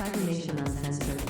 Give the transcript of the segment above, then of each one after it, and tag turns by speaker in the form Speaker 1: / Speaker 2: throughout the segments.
Speaker 1: Cybernation Uncensored.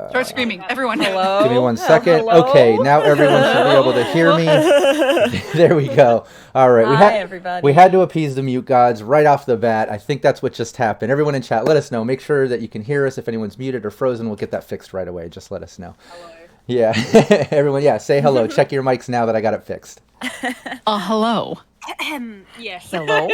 Speaker 2: Start screaming, everyone.
Speaker 3: Hello?
Speaker 4: Give me 1 second.
Speaker 3: Hello?
Speaker 4: Okay, now everyone should be able to hear me. There we go. All right.
Speaker 3: Hi, everybody.
Speaker 4: We had to appease the mute gods right off the bat. I think that's what just happened. Everyone in chat, let us know. Make sure that you can hear us. If anyone's muted or frozen, we'll get that fixed right away. Just let us know.
Speaker 3: Hello.
Speaker 4: Yeah. Everyone, yeah, say hello. Check your mics now that I got it fixed.
Speaker 2: Hello.
Speaker 3: Yes.
Speaker 2: Hello.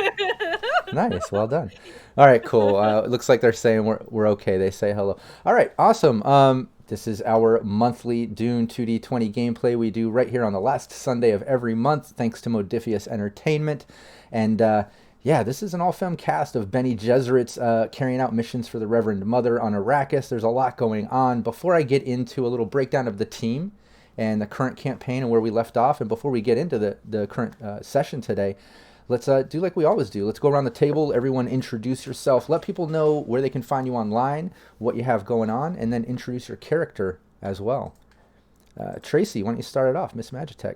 Speaker 4: Nice. Well done. All right, cool. It looks like they're saying we're okay. They say hello. All right, awesome. This is our monthly Dune 2D20 gameplay we do right here on the last Sunday of every month, thanks to Modiphius Entertainment. And yeah, this is an all-film cast of Bene Gesserits carrying out missions for the Reverend Mother on Arrakis. There's a lot going on. Before I get into a little breakdown of the team and the current campaign and where we left off, and before we get into the current session today, let's do like we always do. Let's go around the table. Everyone introduce yourself. Let people know where they can find you online, what you have going on, and then introduce your character as well. Tracy, why don't you start it off, Miss Magitech?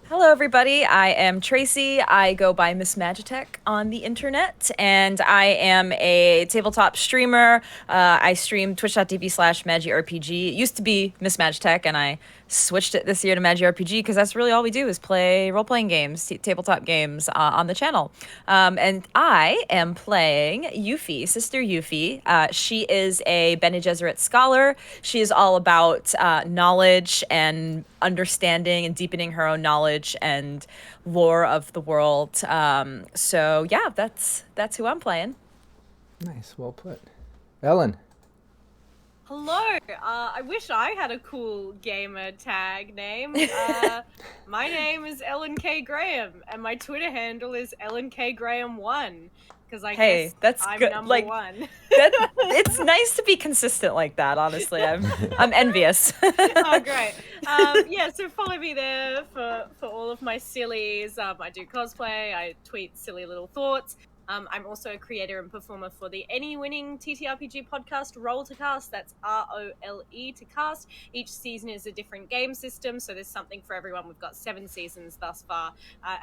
Speaker 3: Hello, everybody. I am Tracy. I go by Miss Magitech on the internet, and I am a tabletop streamer. I stream twitch.tv/MagiRPG. It used to be Miss Magitech, and I switched it this year to MagiRPG because that's really all we do is play role-playing games, tabletop games on the channel. And I am playing Yuffie, Sister Yuffie. She is a Bene Gesserit scholar. She is all about knowledge and understanding and deepening her own knowledge and lore of the world. So yeah, that's who I'm playing.
Speaker 4: Nice, well put. Ellen.
Speaker 5: Hello. I wish I had a cool gamer tag name. My name is Ellen K. Graham, and my Twitter handle is Ellen K. Graham1. Because I guess
Speaker 3: that's
Speaker 5: I'm
Speaker 3: good.
Speaker 5: number one.
Speaker 3: It's nice to be consistent like that. Honestly, I'm envious.
Speaker 5: Oh, great. Yeah, so follow me there for all of my sillies. I do cosplay. I tweet silly little thoughts. I'm also a creator and performer for the Any-winning TTRPG podcast, Roll to Cast. That's ROLE to cast. Each season is a different game system, so there's something for everyone. We've got 7 seasons thus far.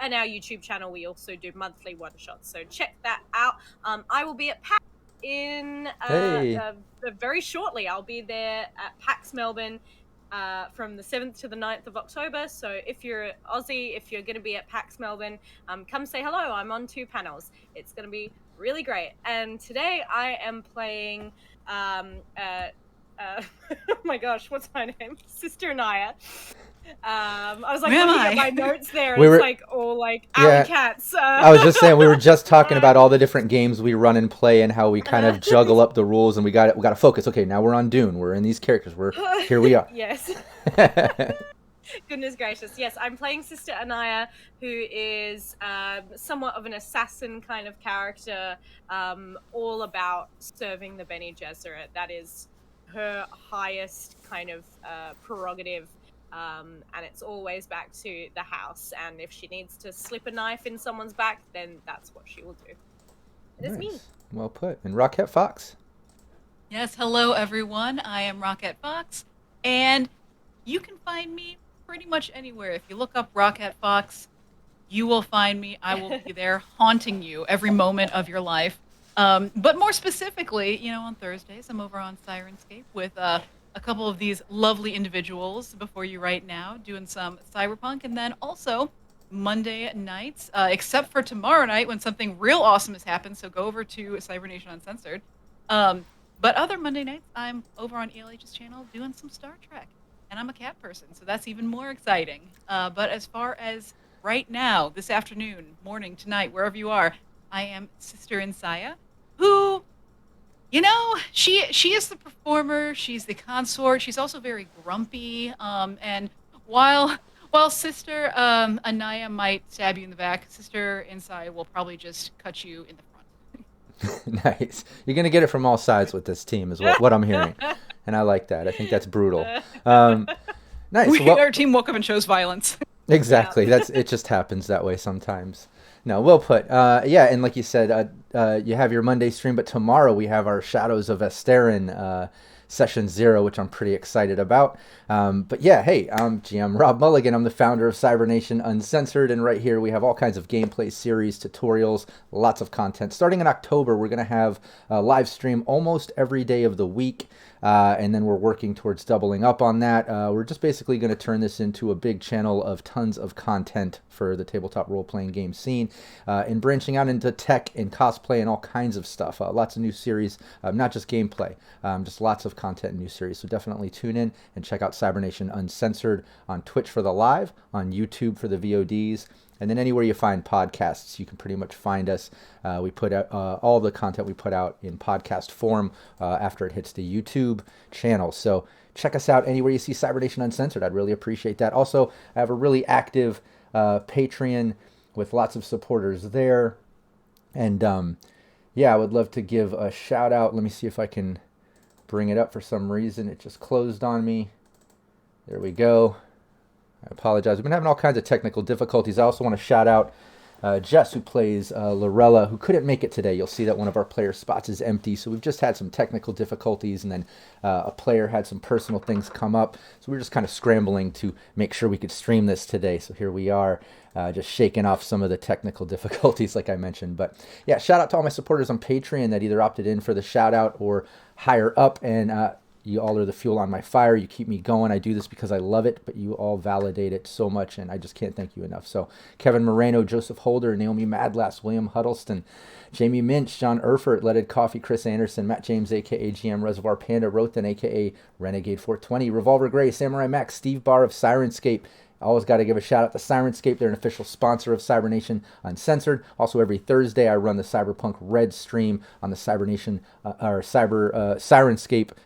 Speaker 5: And our YouTube channel, we also do monthly one-shots, so check that out. I will be at PAX in very shortly. I'll be there at PAX Melbourne from the 7th to the 9th of October. So if you're Aussie, if you're going to be at PAX Melbourne, come say hello. I'm on 2 panels. It's going to be really great. And today I am playing, oh my gosh, what's my name? Sister Naya. I was like looking at my notes there. It's like all like alley cats.
Speaker 4: I was just saying we were just talking about all the different games we run and play and how we kind of juggle up the rules and we got to focus. Okay, now we're on Dune. We're in these characters. Here we are.
Speaker 5: Yes. Goodness gracious. Yes, I'm playing Sister Anaya, who is somewhat of an assassin kind of character, all about serving the Bene Gesserit. That is her highest kind of prerogative. And it's always back to the house, and if she needs to slip a knife in someone's back, then that's what she will do. It's me.
Speaker 4: Well put. And Rocket Fox.
Speaker 2: Yes, hello everyone. I am Rocket Fox, and you can find me pretty much anywhere. If you look up Rocket Fox, you will find me. I will be there haunting you every moment of your life. But more specifically, on Thursdays, I'm over on Sirenscape with a couple of these lovely individuals before you right now, doing some Cyberpunk, and then also Monday nights, except for tomorrow night when something real awesome has happened, so go over to Cybernation Uncensored. But other Monday nights, I'm over on ELH's channel doing some Star Trek, and I'm a cat person, so that's even more exciting. But as far as right now, this afternoon, morning, tonight, wherever you are, I am Sister Insaya, who... she is the performer, she's the consort, she's also very grumpy, and while Sister Anaya might stab you in the back, Sister Insai will probably just cut you in the front.
Speaker 4: Nice. You're going to get it from all sides with this team is what I'm hearing. and I like that. I think that's brutal. Nice.
Speaker 2: Our team woke up and chose violence.
Speaker 4: Exactly. It just happens that way sometimes. No, well put. Yeah, and like you said, you have your Monday stream, but tomorrow we have our Shadows of Esterin Session 0, which I'm pretty excited about. But yeah, hey, I'm GM Rob Mulligan. I'm the founder of Cybernation Uncensored, and right here we have all kinds of gameplay series, tutorials, lots of content. Starting in October, we're going to have a live stream almost every day of the week. And then we're working towards doubling up on that. We're just basically going to turn this into a big channel of tons of content for the tabletop role-playing game scene, and branching out into tech and cosplay and all kinds of stuff. Lots of new series, not just gameplay, just lots of content and new series. So definitely tune in and check out Cybernation Uncensored on Twitch for the live, on YouTube for the VODs, and then anywhere you find podcasts, you can pretty much find us. We put out all the content we put out in podcast form after it hits the YouTube channel. So check us out anywhere you see Cybernation Uncensored. I'd really appreciate that. Also, I have a really active Patreon with lots of supporters there. And yeah, I would love to give a shout out. Let me see if I can bring it up. For some reason, it just closed on me. There we go. I apologize. We've been having all kinds of technical difficulties. I also want to shout out Jess, who plays Lorella, who couldn't make it today. You'll see that one of our player spots is empty. So we've just had some technical difficulties, and then a player had some personal things come up. So we're just kind of scrambling to make sure we could stream this today. So here we are, just shaking off some of the technical difficulties like I mentioned. But yeah, shout out to all my supporters on Patreon that either opted in for the shout out or higher up, and you all are the fuel on my fire. You keep me going. I do this because I love it, but you all validate it so much, and I just can't thank you enough. So Kevin Moreno, Joseph Holder, Naomi Madlass, William Huddleston, Jamie Minch, John Erfurt, Leaded Coffee, Chris Anderson, Matt James, a.k.a. GM Reservoir Panda, Rothan, a.k.a. Renegade 420, Revolver Gray, Samurai Max, Steve Barr of Sirenscape. Always got to give a shout out to Sirenscape. They're an official sponsor of Cybernation Uncensored. Also, every Thursday, I run the Cyberpunk Red stream on the Sirenscape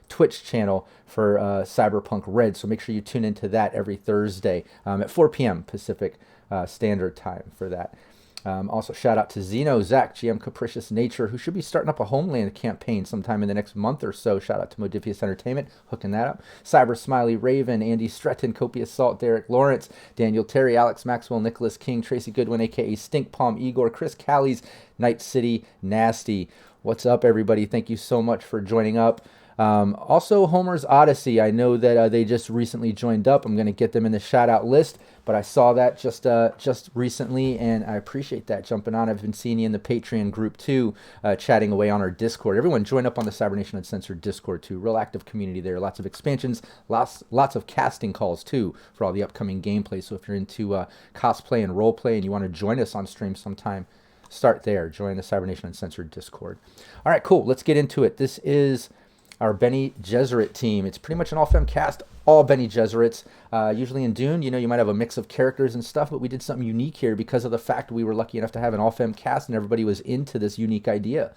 Speaker 4: Twitch channel for Cyberpunk Red. So make sure you tune into that every Thursday at 4 p.m. Pacific Standard Time for that. Also, shout out to Zeno, Zach, GM Capricious Nature, who should be starting up a Homeland campaign sometime in the next month or so. Shout out to Modiphius Entertainment, hooking that up. Cyber Smiley, Raven, Andy Stretton, Copious Salt, Derek Lawrence, Daniel Terry, Alex Maxwell, Nicholas King, Tracy Goodwin, a.k.a. Stink Palm, Igor, Chris Callies, Night City, Nasty. What's up, everybody? Thank you so much for joining up. Also, Homer's Odyssey. I know that they just recently joined up. I'm going to get them in the shout-out list, but I saw that just recently, and I appreciate that jumping on. I've been seeing you in the Patreon group, too, chatting away on our Discord. Everyone join up on the Cybernation Uncensored Discord, too. Real active community there. Lots of expansions, lots of casting calls, too, for all the upcoming gameplay. So if you're into cosplay and roleplay and you want to join us on stream sometime, start there. Join the Cybernation Uncensored Discord. All right, cool. Let's get into it. This is our Bene Gesserit team. It's pretty much an all-femme cast, all Bene Gesserits. Usually in Dune, you might have a mix of characters and stuff, but we did something unique here because of the fact we were lucky enough to have an all-femme cast and everybody was into this unique idea.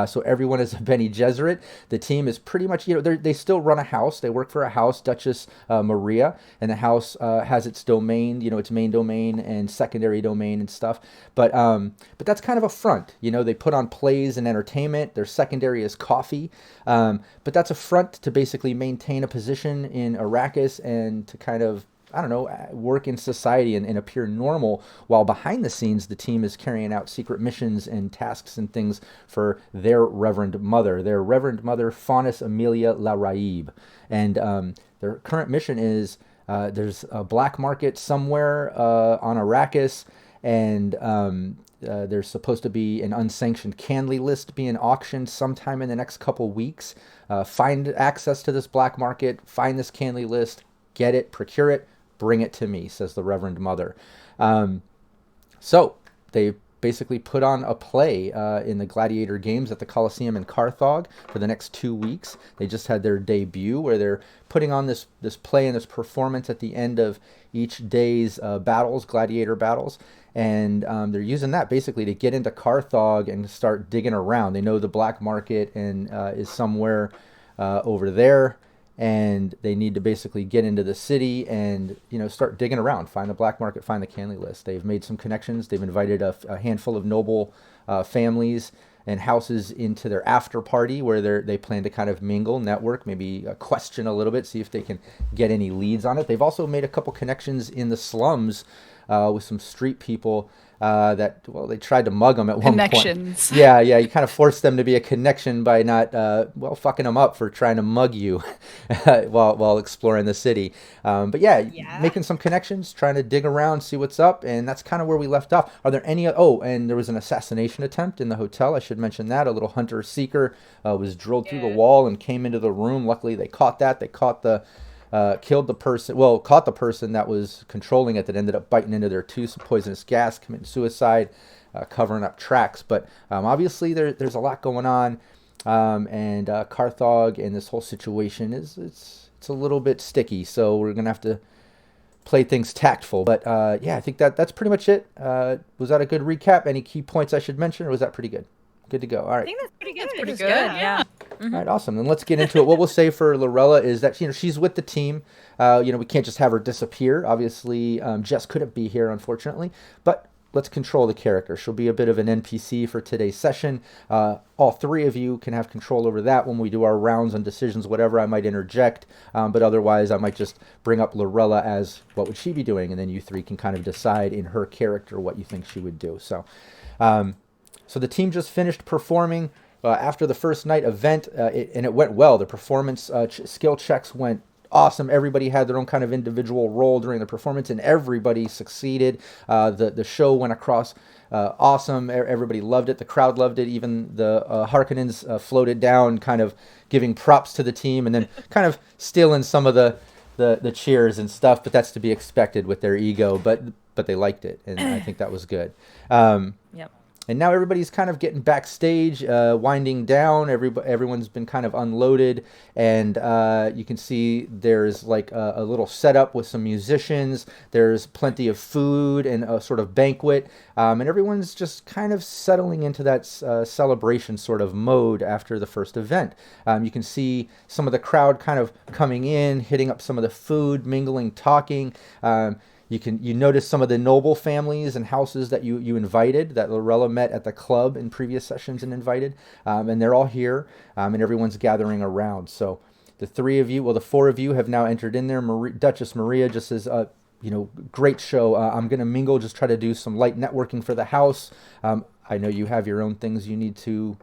Speaker 4: So everyone is a Bene Gesserit. The team is pretty much, they still run a house. They work for a house, Duchess Maria, and the house has its domain, its main domain and secondary domain and stuff. But that's kind of a front. They put on plays and entertainment. Their secondary is coffee. But that's a front to basically maintain a position in Arrakis and to kind of, work in society and appear normal, while behind the scenes the team is carrying out secret missions and tasks and things for their Reverend Mother. Their Reverend Mother, Faunus Amelia La Raib. And their current mission is there's a black market somewhere on Arrakis, and there's supposed to be an unsanctioned candy list being auctioned sometime in the next couple weeks. Find access to this black market, find this candy list, get it, procure it, bring it to me, says the Reverend Mother. So they basically put on a play in the Gladiator Games at the Colosseum in Carthage for the next 2 weeks. They just had their debut where they're putting on this play and this performance at the end of each day's battles, gladiator battles. And they're using that basically to get into Carthage and start digging around. They know the black market and is somewhere over there, and they need to basically get into the city and start digging around, find the black market, find the candy list. They've made some connections. They've invited a handful of noble families and houses into their after party where they plan to kind of mingle, network, maybe question a little bit, see if they can get any leads on it. They've also made a couple connections in the slums with some street people that, well, they tried to mug them at one point.
Speaker 2: Connections.
Speaker 4: Yeah, you kind of forced them to be a connection by not, fucking them up for trying to mug you while exploring the city. But yeah, making some connections, trying to dig around, see what's up, and that's kind of where we left off. Are there any? Oh, and there was an assassination attempt in the hotel. I should mention that. A little hunter-seeker was drilled through the wall and came into the room. Luckily, they caught that. They caught the... caught the person that was controlling it, that ended up biting into their tooth, poisonous gas, committing suicide, covering up tracks. But obviously there's a lot going on, and Carthog and this whole situation it's a little bit sticky, so we're going to have to play things tactful. But yeah, I think that's pretty much it. Was that a good recap? Any key points I should mention, or was that pretty good? Good to go. All right.
Speaker 5: I think that's pretty good.
Speaker 2: That's pretty
Speaker 3: It's
Speaker 2: good. Yeah.
Speaker 3: Mm-hmm.
Speaker 4: All right, awesome. Then let's get into it. What we'll say for Lorella is that she's with the team. We can't just have her disappear. Obviously, Jess couldn't be here, unfortunately. But let's control the character. She'll be a bit of an NPC for today's session. All three of you can have control over that when we do our rounds and decisions, whatever. I might interject, but otherwise I might just bring up Lorella as what would she be doing, and then you three can kind of decide in her character what you think she would do. So the team just finished performing after the first night event, and it went well. The performance skill checks went awesome. Everybody had their own kind of individual role during the performance, and everybody succeeded. The show went across awesome. Everybody loved it. The crowd loved it. Even the Harkonnens floated down, kind of giving props to the team, and then kind of stealing some of the cheers and stuff. But that's to be expected with their ego. But they liked it, and I think that was good.
Speaker 3: Yep.
Speaker 4: And now everybody's kind of getting backstage, winding down. Everyone's been kind of unloaded, and you can see there's like a little setup with some musicians. There's plenty of food and a sort of banquet, and everyone's just kind of settling into that celebration sort of mode after the first event. You can see some of the crowd kind of coming in, hitting up some of the food, mingling, talking. You notice some of the noble families and houses that you invited, that Lorella met at the club in previous sessions and invited, and they're all here, and everyone's gathering around. So the four of you have now entered in there. Duchess Maria just says, great show. I'm going to mingle, just try to do some light networking for the house. I know you have your own things you need to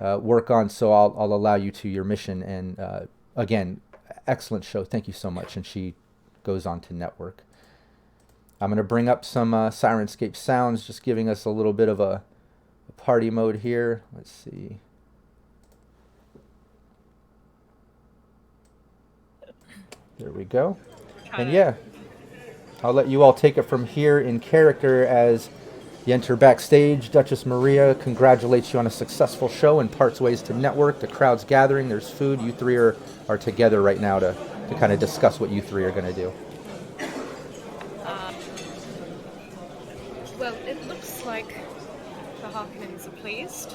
Speaker 4: work on, so I'll allow you to your mission. And again, excellent show. Thank you so much. And she goes on to network. I'm going to bring up some Sirenscape sounds, just giving us a little bit of a party mode here. Let's see. There we go. And yeah, I'll let you all take it from here in character as you enter backstage. Duchess Maria congratulates you on a successful show and parts ways to network. The crowd's gathering. There's food. You three are together right now to kind of discuss what you three are going to do.
Speaker 5: Well, it looks like the Harkonnens are pleased.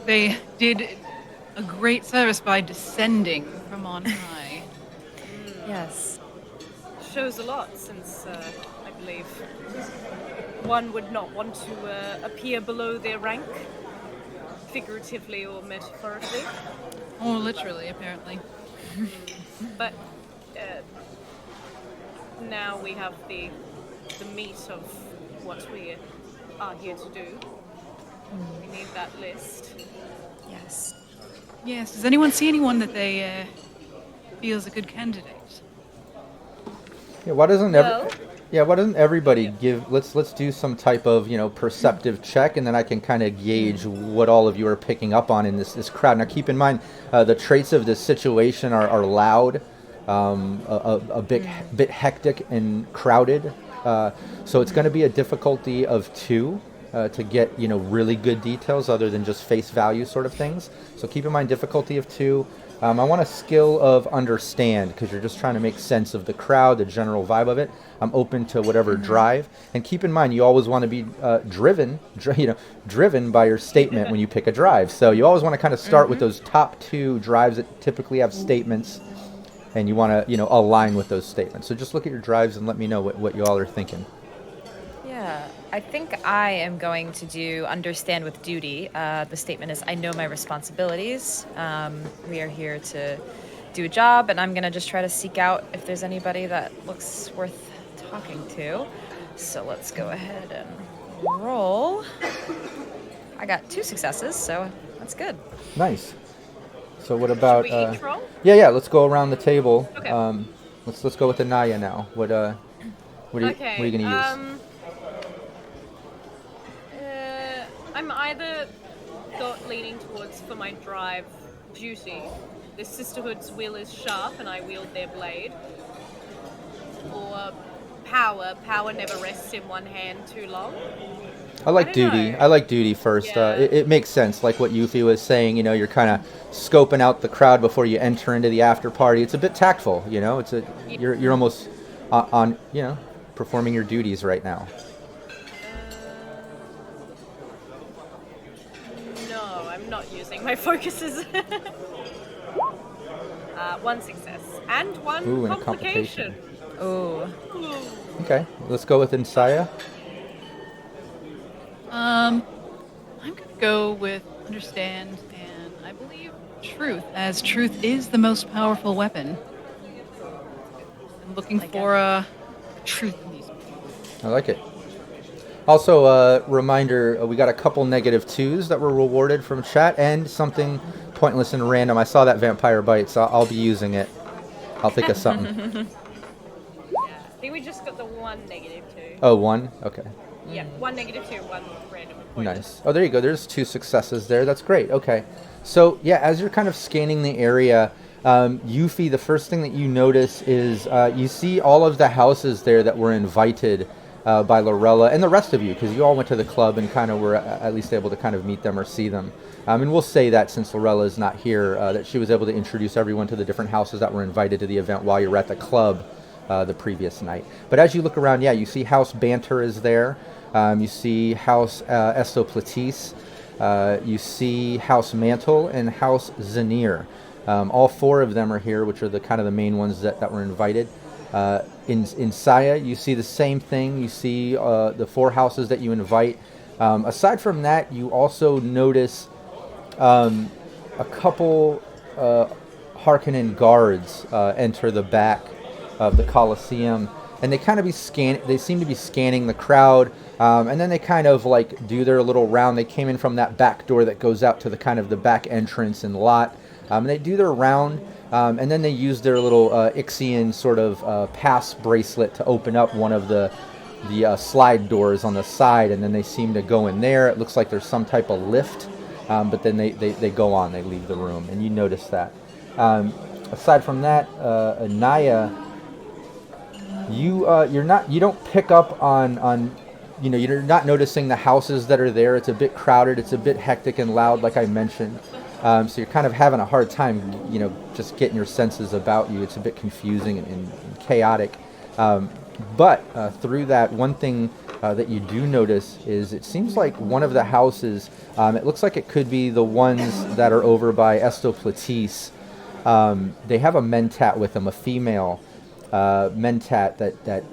Speaker 2: They did a great service by descending from on high.
Speaker 3: Yes.
Speaker 5: Shows a lot since, I believe, one would not want to appear below their rank, figuratively or metaphorically.
Speaker 2: Oh, literally, apparently.
Speaker 5: But now we have the meat of what we are here to do. We need that list.
Speaker 3: Yes.
Speaker 2: Yes. Does anyone see anyone that they feel is a good candidate?
Speaker 4: Yeah. Why doesn't everybody give? Let's do some type of perceptive check, and then I can kind of gauge what all of you are picking up on in this crowd. Now, keep in mind the traits of this situation are loud, a bit hectic and crowded. So it's going to be a difficulty of 2 to get really good details other than just face value sort of things. So keep in mind difficulty of 2. I want a skill of understand, because you're just trying to make sense of the crowd, the general vibe of it. I'm open to whatever drive, and keep in mind you always want to be driven by your statement when you pick a drive. So you always want to kind of start with those top 2 drives that typically have statements. And you want to, align with those statements. So just look at your drives and let me know what you all are thinking.
Speaker 3: Yeah. I think I am going to do understand with duty. The statement is, I know my responsibilities. We are here to do a job, and I'm going to just try to seek out if there's anybody that looks worth talking to. So let's go ahead and roll. I got 2 successes, so that's good.
Speaker 4: Nice. So what about?
Speaker 5: Should we each roll?
Speaker 4: Yeah. Let's go around the table.
Speaker 5: Okay.
Speaker 4: Let's go with Anaya now. What are you gonna use?
Speaker 5: I'm either leaning towards, for my drive, duty. The Sisterhood's will is sharp, and I wield their blade. Or power. Power never rests in one hand too long.
Speaker 4: I like
Speaker 5: I don't
Speaker 4: duty.
Speaker 5: know.
Speaker 4: I like duty first.
Speaker 5: Yeah.
Speaker 4: It makes sense, like what Yuffie was saying. You're kind of scoping out the crowd before you enter into the after party. It's a bit tactful. You're almost on performing your duties right now.
Speaker 5: No, I'm not using my focuses. 1 success. And 1
Speaker 4: Ooh, and a
Speaker 5: complication.
Speaker 3: Ooh.
Speaker 5: Ooh.
Speaker 4: Okay, let's go with Insaya.
Speaker 2: I'm gonna go with understand and I believe truth, as truth is the most powerful weapon. I'm looking for truth in these people.
Speaker 4: I like it. Also, reminder, we got a couple -2s that were rewarded from chat and something pointless and random. I saw that vampire bite, so I'll be using it. I'll think of something.
Speaker 5: Yeah, I think we just got the 1 -2.
Speaker 4: Oh, 1? Okay.
Speaker 5: Yeah, 1 -2, 1 random and pointless.
Speaker 4: Nice. Oh, there you go. There's 2 successes there. That's great. Okay. So, yeah, as you're kind of scanning the area, Yuffie, the first thing that you notice is you see all of the houses there that were invited by Lorella and the rest of you, because you all went to the club and kind of were at least able to kind of meet them or see them. And we'll say that since Lorella is not here, that she was able to introduce everyone to the different houses that were invited to the event while you were at the club the previous night. But as you look around, yeah, you see House Banter is there. You see House Estoplatis. You see House Mantle and House Zanir. All 4 of them are here, which are the kind of the main ones that were invited. In Saya, you see the same thing. You see the 4 houses that you invite. Aside from that, you also notice a couple Harkonnen guards enter the back of the Colosseum, and they kind of they seem to be scanning the crowd, and then they kind of like do their little round. They came in from that back door that goes out to the kind of the back entrance and lot, and they do their round, and then they use their little Ixian sort of pass bracelet to open up one of the slide doors on the side, and then they seem to go in there. It looks like there's some type of lift, but then they go on, they leave the room, and you notice that. Aside from that, Anaya, you don't pick up on you're not noticing the houses that are there. It's a bit crowded, it's a bit hectic and loud, like I mentioned. So you're kind of having a hard time, just getting your senses about you. It's a bit confusing and chaotic. But through that, one thing that you do notice is it seems like one of the houses, it looks like it could be the ones that are over by Estoplatis. They have a mentat with them, a female mentat that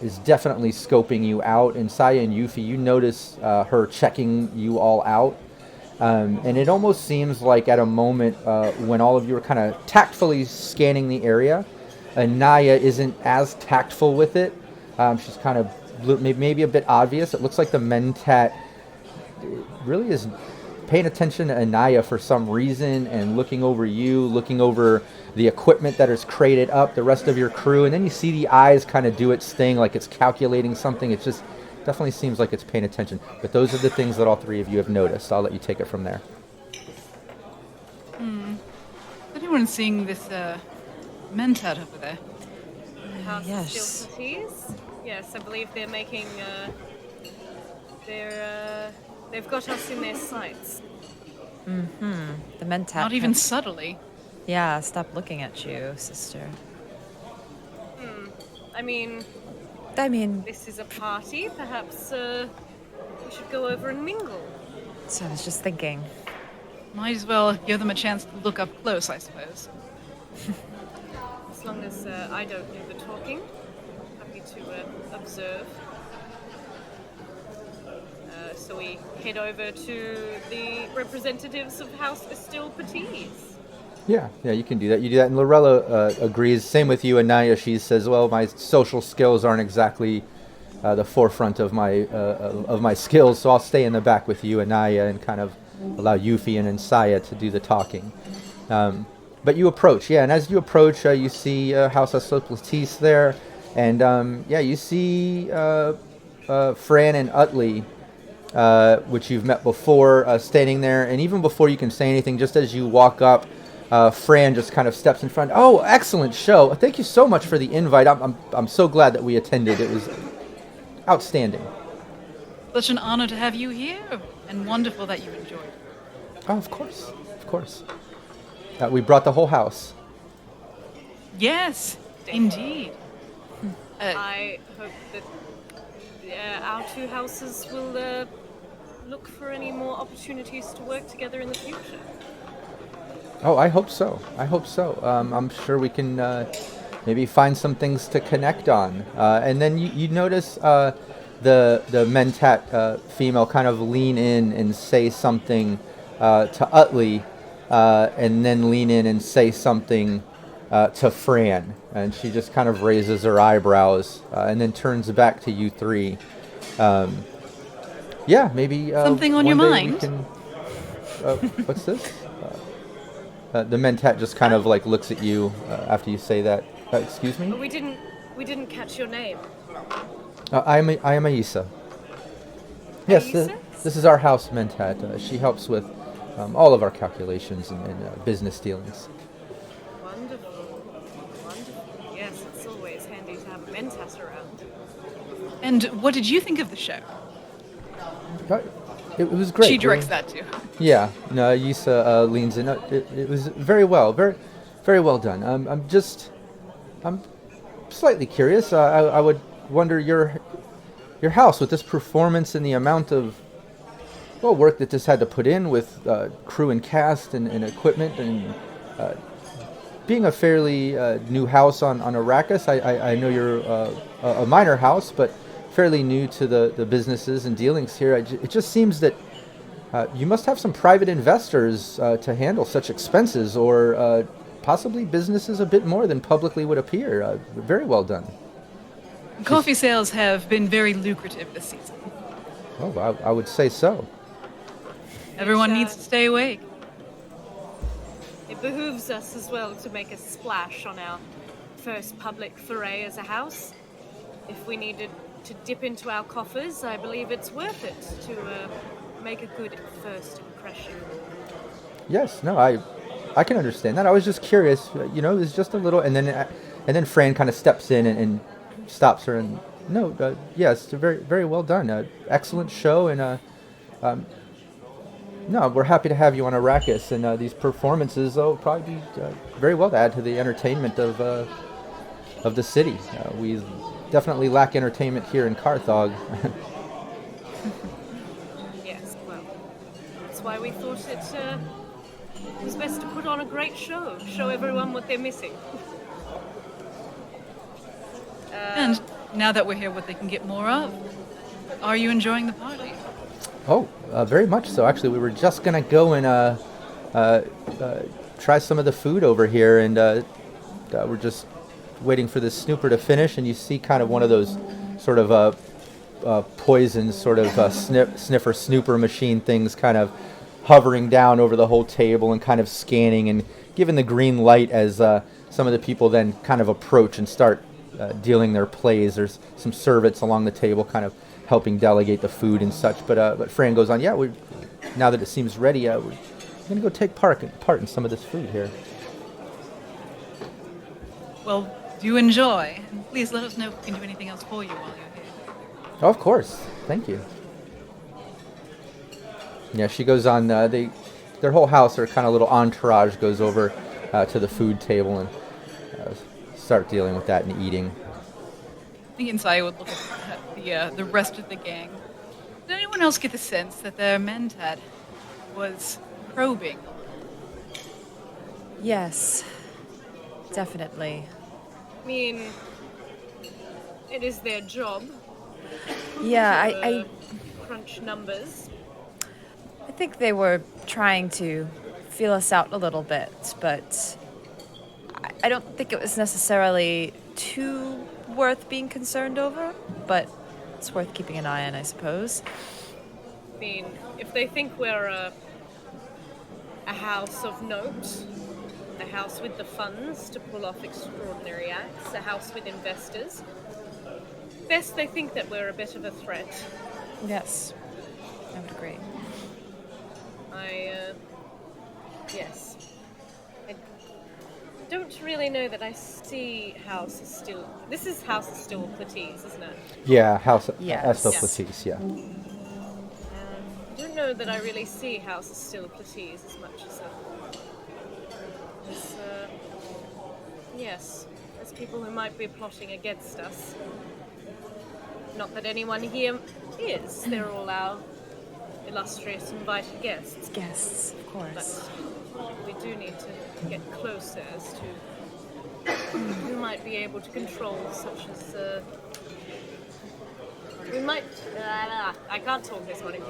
Speaker 4: is definitely scoping you out. And Saya and Yuffie, you notice her checking you all out. And it almost seems like at a moment when all of you are kind of tactfully scanning the area, Anaya isn't as tactful with it. She's kind of maybe a bit obvious. It looks like the mentat really is paying attention to Anaya for some reason and looking over you, looking over the equipment that is crated up, the rest of your crew, and then you see the eyes kind of do its thing, like it's calculating something. It just definitely seems like it's paying attention. But those are the things that all 3 of you have noticed. I'll let you take it from there.
Speaker 2: Is anyone seeing this mentat over there?
Speaker 5: House
Speaker 3: Yes.
Speaker 5: Estoplatis? Yes, I believe they're making. They've got us in their sights.
Speaker 3: The mentat.
Speaker 2: Not even subtly.
Speaker 3: Yeah, stop looking at you, sister.
Speaker 5: I mean, this is a party. Perhaps we should go over and mingle.
Speaker 3: So I was just thinking.
Speaker 2: Might as well give them a chance to look up close, I suppose.
Speaker 5: As long as I don't do the talking, happy to observe. so we head over to the representatives of House Estil Patisse.
Speaker 4: Yeah, you can do that. You do that, and Lorella agrees. Same with you, Anaya. She says, "Well, my social skills aren't exactly the forefront of my skills, so I'll stay in the back with you, Anaya, and kind of allow Yuffie and Saya to do the talking." But you approach, and as you approach, you see House Asclepius there, and you see Fran and Utley, which you've met before, standing there, and even before you can say anything, just as you walk up, Fran just kind of steps in front. "Oh, excellent show! Thank you so much for the invite. I'm so glad that we attended. It was outstanding."
Speaker 2: Such an honor to have you here, and wonderful that you enjoyed.
Speaker 4: Oh, of course. We brought the whole house.
Speaker 2: Yes, indeed.
Speaker 5: I hope that our two houses will look for any more opportunities to work together in the future.
Speaker 4: Oh, I hope so. I'm sure we can maybe find some things to connect on. And then you notice the Mentat female kind of lean in and say something to Utley, and then lean in and say something to Fran. And she just kind of raises her eyebrows and then turns back to you three. Maybe
Speaker 2: something on your
Speaker 4: one day
Speaker 2: mind?
Speaker 4: we can, what's this? The Mentat just kind of like looks at you after you say that. Excuse me?
Speaker 5: We didn't catch your name.
Speaker 4: I am Aisa. Yes,
Speaker 5: Aisa?
Speaker 4: this is our house Mentat. She helps with all of our calculations and business dealings.
Speaker 5: Wonderful. Yes, it's always handy to have a Mentat around.
Speaker 2: And what did you think of the show?
Speaker 4: It was great.
Speaker 2: She directs that too.
Speaker 4: Yeah, no, Aisa leans in. It was very well, very well done. I'm slightly curious. I would wonder your house with this performance and the amount of work that this had to put in with crew and cast and equipment and being a fairly new house on Arrakis. I know you're a minor house, but fairly new to the businesses and dealings here. It just seems that you must have some private investors to handle such expenses, or possibly businesses a bit more than publicly would appear. Very well done.
Speaker 2: Coffee sales have been very lucrative this season.
Speaker 4: Oh, I would say so.
Speaker 2: Everyone needs to stay awake.
Speaker 5: It behooves us as well to make a splash on our first public foray as a house. If we needed to dip into our coffers, I believe it's worth it to make a good first impression.
Speaker 4: Yes, no, I can understand that. I was just curious, it's just a little, and then Fran kind of steps in and stops her, and yes, very, very well done. Excellent show, and we're happy to have you on Arrakis, and these performances will probably be very well to add to the entertainment of the city. We definitely lack entertainment here in Carthog.
Speaker 5: Yes, well, that's why we thought it was best to put on a great show everyone what they're missing.
Speaker 2: And now that we're here, what they can get more of. Are you enjoying the party?
Speaker 4: Oh, very much so. Actually, we were just gonna go and try some of the food over here, and we're just waiting for this snooper to finish. And you see kind of one of those sort of poison sort of sniffer snooper machine things kind of hovering down over the whole table and kind of scanning and giving the green light as some of the people then kind of approach and start dealing their plays. There's some servants along the table kind of helping delegate the food and such. But Fran goes on, now that it seems ready, we're going to go take part in some of this food here.
Speaker 2: Well, do enjoy. And please let us know if we can do anything else for you while you're here.
Speaker 4: Oh, of course. Thank you. Yeah, she goes on, their whole house, their kind of little entourage goes over to the food table and start dealing with that and eating.
Speaker 2: I think Saya would look at the rest of the gang. Did anyone else get the sense that their Mentat was probing?
Speaker 3: Yes, definitely.
Speaker 5: I mean, it is their job.
Speaker 3: Yeah,
Speaker 5: to, crunch numbers?
Speaker 3: I think they were trying to feel us out a little bit, but I don't think it was necessarily too worth being concerned over, but it's worth keeping an eye on, I suppose.
Speaker 5: I mean, if they think we're a house of note, a house with the funds to pull off extraordinary acts, a house with investors, best they think that we're a bit of a threat.
Speaker 3: Yes, I would agree.
Speaker 5: Yes. I don't really know that I see House is still... This is House is still Platees, isn't it?
Speaker 4: Yeah, House
Speaker 3: Yes.
Speaker 4: Estel
Speaker 3: Yes.
Speaker 4: Platees, yeah.
Speaker 5: I don't know that I really see House is still Platees as much as yes, as people who might be plotting against us. Not that anyone here is. They're all our illustrious invited guests.
Speaker 3: Guests, of course.
Speaker 5: But we do need to get closer as to who might be able to control, such as we might. I can't talk this morning.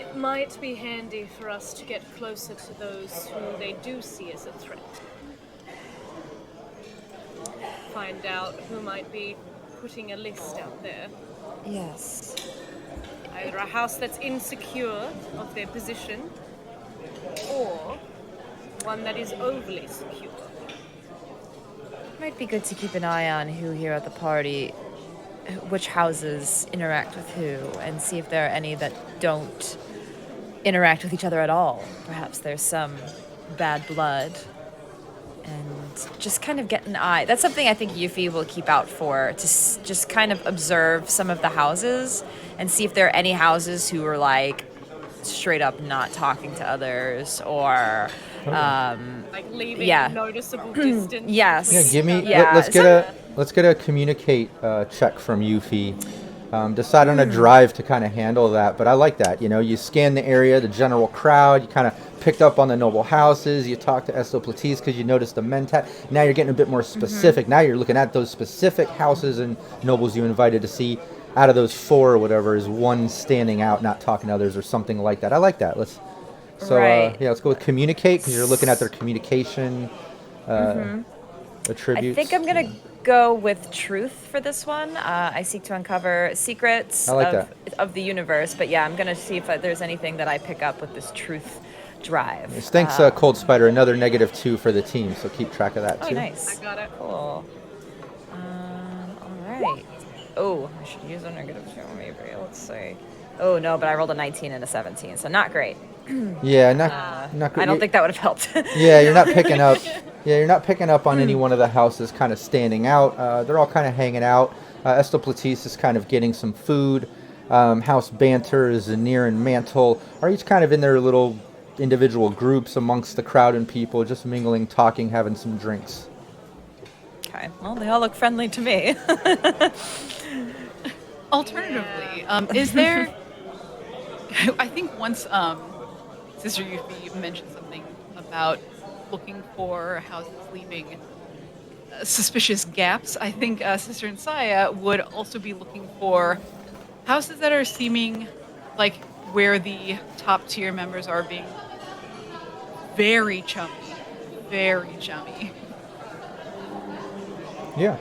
Speaker 5: It might be handy for us to get closer to those who they do see as a threat. Find out who might be putting a list out there.
Speaker 3: Yes.
Speaker 5: Either a house that's insecure of their position, or one that is overly secure.
Speaker 3: Might be good to keep an eye on who here at the party, which houses interact with who, and see if there are any that don't interact with each other at all. Perhaps there's some bad blood. And just kind of get an eye. That's something I think Yuffie will keep out for, to just kind of observe some of the houses and see if there are any houses who are like straight up not talking to others, or
Speaker 5: Like leaving
Speaker 3: yeah.
Speaker 5: a noticeable distance.
Speaker 3: Yes.
Speaker 4: Yeah, give me.
Speaker 3: Yeah,
Speaker 4: Let's get a communicate check from Yuffie. Decide on a drive to kind of handle that. But I like that. You know, you scan the area, the general crowd. You kind of picked up on the noble houses. You talked to Estel Platees because you noticed the mentat. Now you're getting a bit more specific. Now you're looking at those specific houses and nobles you invited to see. Out of those 4 or whatever, is one standing out, not talking to others, or something like that. I like that. Let's go with communicate, because you're looking at their communication attributes.
Speaker 3: I think I'm gonna go with truth for this one. I seek to uncover secrets of the universe, but yeah, I'm gonna see if there's anything that I pick up with this truth drive.
Speaker 4: Thanks, Cold Spider. Another -2 for the team, so keep track of that too.
Speaker 3: Oh, nice.
Speaker 5: I got it.
Speaker 3: Cool. All right. Oh, I should use a -2 maybe. Let's see. Oh no, but I rolled a 19 and a 17, so not great.
Speaker 4: Yeah, not great.
Speaker 3: I don't think that would have helped.
Speaker 4: Yeah, you're not picking up. Yeah, you're not picking up on any one of the houses kind of standing out. They're all kind of hanging out. Estel Platees is kind of getting some food. House Banter, Zanir, and Mantle are each kind of in their little individual groups amongst the crowd and people, just mingling, talking, having some drinks.
Speaker 3: Okay. Well, they all look friendly to me.
Speaker 2: Alternatively, is there? I think once Sister Yuffie mentioned something about looking for houses leaving suspicious gaps. I think Sister Nsaya would also be looking for houses that are seeming like where the top tier members are being very chummy, very chummy.
Speaker 4: Yeah.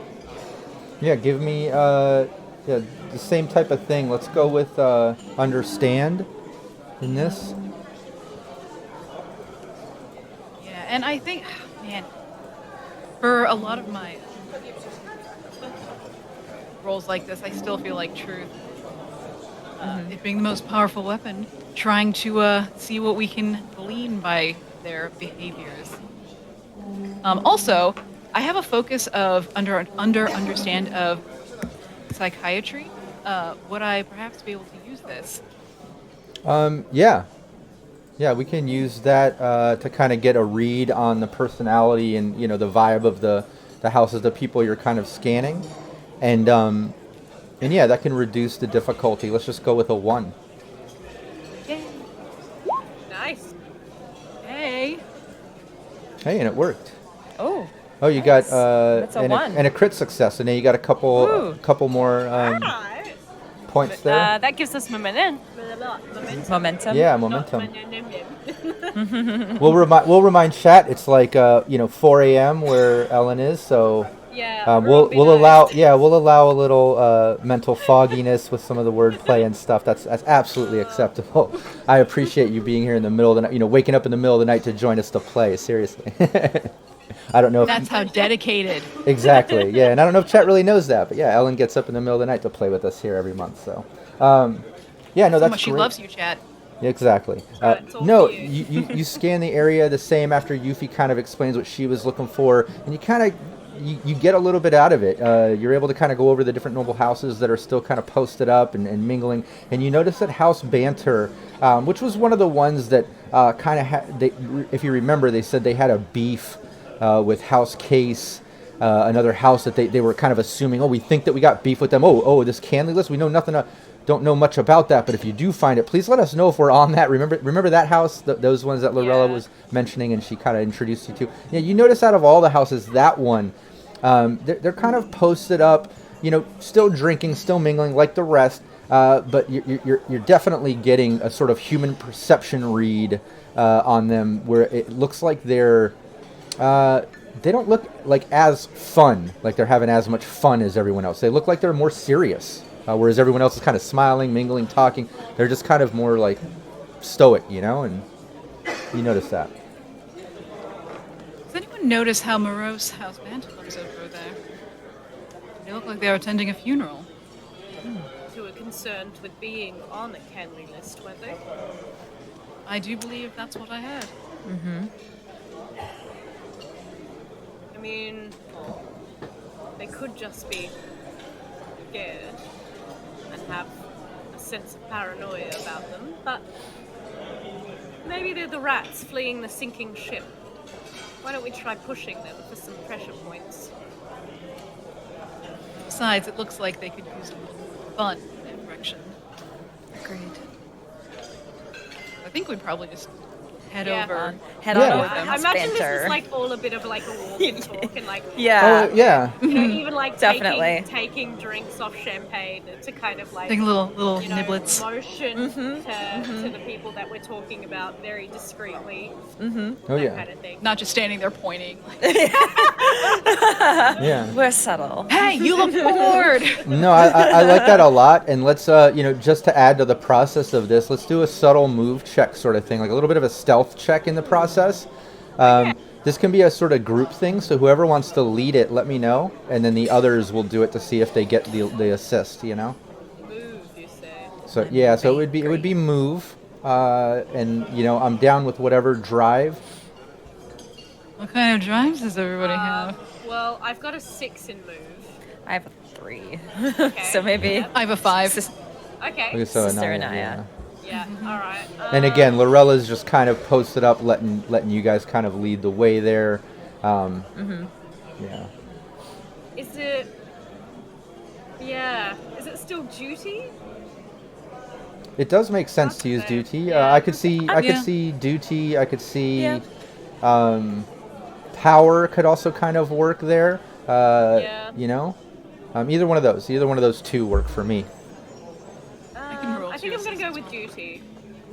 Speaker 4: Yeah, give me the same type of thing. Let's go with understand in this.
Speaker 2: Yeah, and I think, man, for a lot of my roles like this, I still feel like truth, it being the most powerful weapon, trying to see what we can glean by their behaviors. Also, I have a focus of understand of psychiatry. Would I perhaps be able to use this?
Speaker 4: Yeah, we can use that to kind of get a read on the personality and the vibe of the houses, the people you're kind of scanning, and yeah, that can reduce the difficulty. Let's just go with a 1.
Speaker 2: Yay!
Speaker 5: Nice.
Speaker 2: Hey.
Speaker 4: Hey, and it worked.
Speaker 3: Oh.
Speaker 4: Oh, you
Speaker 3: nice.
Speaker 4: got
Speaker 3: That's a 1.
Speaker 4: and a crit success, and then you got a couple more
Speaker 5: Alright.
Speaker 4: points there.
Speaker 5: That gives us momentum.
Speaker 3: Momentum.
Speaker 4: Yeah, momentum. We'll remind chat. It's like 4 a.m. where Ellen is, so
Speaker 5: Yeah.
Speaker 4: we'll allow a little mental fogginess with some of the wordplay and stuff. That's absolutely acceptable. I appreciate you being here in the middle of the night. Waking up in the middle of the night to join us to play. Seriously. I don't know if
Speaker 2: That's how dedicated.
Speaker 4: exactly. Yeah, and I don't know if chat really knows that, but yeah, Ellen gets up in the middle of the night to play with us here every month. So, yeah, no,
Speaker 2: So
Speaker 4: that's
Speaker 2: much she
Speaker 4: great.
Speaker 2: loves you, chat.
Speaker 4: Exactly.
Speaker 5: It's all
Speaker 4: No,
Speaker 5: for you.
Speaker 4: you scan the area the same after Yuffie kind of explains what she was looking for, and you kind of you get a little bit out of it. You're able to kind of go over the different noble houses that are still kind of posted up and mingling, and you notice that House Banter, which was one of the ones that kind of if you remember, they said they had a beef with House Case. Another house that they were kind of assuming, we think that we got beef with them. This Canley list, we know nothing, don't know much about that, but if you do find it, please let us know if we're on that. Remember that house, those ones that Lorella was mentioning and she kind of introduced you to. Yeah, you notice out of all the houses, that one, they're kind of posted up, still drinking, still mingling like the rest, but you're definitely getting a sort of human perception read on them where it looks like they're... they don't look like as fun, like they're having as much fun as everyone else. They look like they're more serious, whereas everyone else is kind of smiling, mingling, talking. They're just kind of more like stoic, and you notice that.
Speaker 2: Does anyone notice how morose House Banter looks over there? They look like they're attending a funeral.
Speaker 5: Who were concerned with being on the Canley list, weren't they?
Speaker 2: I do believe that's what I heard.
Speaker 3: Mm-hmm.
Speaker 5: I mean, they could just be scared and have a sense of paranoia about them, but maybe they're the rats fleeing the sinking ship. Why don't we try pushing them for some pressure points?
Speaker 2: Besides, it looks like they could use a little fun in that direction.
Speaker 3: Agreed.
Speaker 2: I think we'd probably just head
Speaker 5: Yeah.
Speaker 2: over.
Speaker 3: Head
Speaker 4: Yeah.
Speaker 3: on over
Speaker 5: I
Speaker 3: House
Speaker 5: imagine this
Speaker 3: Banter.
Speaker 5: is like all a bit of like a walk and talk and like
Speaker 3: Yeah.
Speaker 4: Yeah.
Speaker 5: even like
Speaker 3: Definitely.
Speaker 5: taking drinks off champagne to kind of like
Speaker 2: Taking little niblets.
Speaker 5: motion to the people that we're talking about very discreetly.
Speaker 4: Oh
Speaker 5: That
Speaker 4: yeah.
Speaker 5: kind of thing.
Speaker 2: Not just standing there pointing.
Speaker 4: Yeah.
Speaker 3: We're subtle.
Speaker 2: Hey, you look bored!
Speaker 4: No, I like that a lot. And let's, just to add to the process of this, let's do a subtle move check sort of thing, like a little bit of a stealth check in the process. This can be a sort of group thing, so whoever wants to lead it, let me know, and then the others will do it to see if they get the assist.
Speaker 5: Move, you say.
Speaker 4: So yeah, so it would be move, and I'm down with whatever drive.
Speaker 2: What kind of drives does everybody have?
Speaker 5: Well, I've got a 6 in move.
Speaker 3: I have a 3.
Speaker 5: Okay.
Speaker 3: So maybe
Speaker 2: I have a 5.
Speaker 5: Okay.
Speaker 4: Okay, so
Speaker 3: Sister
Speaker 4: Anaya,
Speaker 3: Anaya.
Speaker 5: Yeah. All right.
Speaker 4: And again, Lorella's just kind of posted up, letting you guys kind of lead the way there. Yeah.
Speaker 5: Is it? Yeah. Is it still duty?
Speaker 4: It does make sense to use
Speaker 5: Okay.
Speaker 4: duty.
Speaker 5: Yeah.
Speaker 4: I could see
Speaker 2: Yeah.
Speaker 4: duty. I could see
Speaker 3: Yeah.
Speaker 4: power could also kind of work there.
Speaker 5: Yeah.
Speaker 4: Either one of those two work for me.
Speaker 2: can roll
Speaker 5: I think
Speaker 2: two
Speaker 5: I'm gonna go
Speaker 2: assists.
Speaker 5: with duty.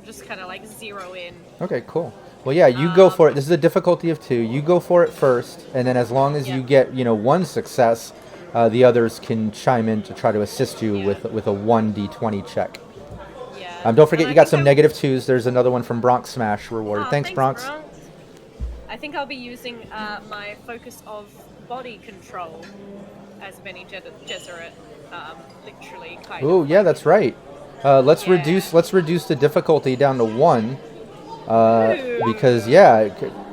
Speaker 5: Just kind of like zero in.
Speaker 4: Okay, cool. Well, yeah, you go for it. This is a difficulty of 2. You go for it first, and then as long as you
Speaker 5: Yeah.
Speaker 4: get, 1 success, the others can chime in to try to assist you
Speaker 5: Yeah.
Speaker 4: with a 1d20 check.
Speaker 5: Yeah.
Speaker 4: Don't forget
Speaker 5: And
Speaker 4: you
Speaker 5: I
Speaker 4: got some
Speaker 5: think
Speaker 4: negative 2s. There's another one from Bronx Smash rewarded.
Speaker 5: Oh,
Speaker 4: Thanks, Bronx.
Speaker 5: I think I'll be using my focus of body control as Bene Gesserit, literally kind
Speaker 4: Oh,
Speaker 5: of.
Speaker 4: yeah, that's right. Let's
Speaker 5: Yeah.
Speaker 4: reduce the difficulty down to 1.
Speaker 5: Ooh.
Speaker 4: Because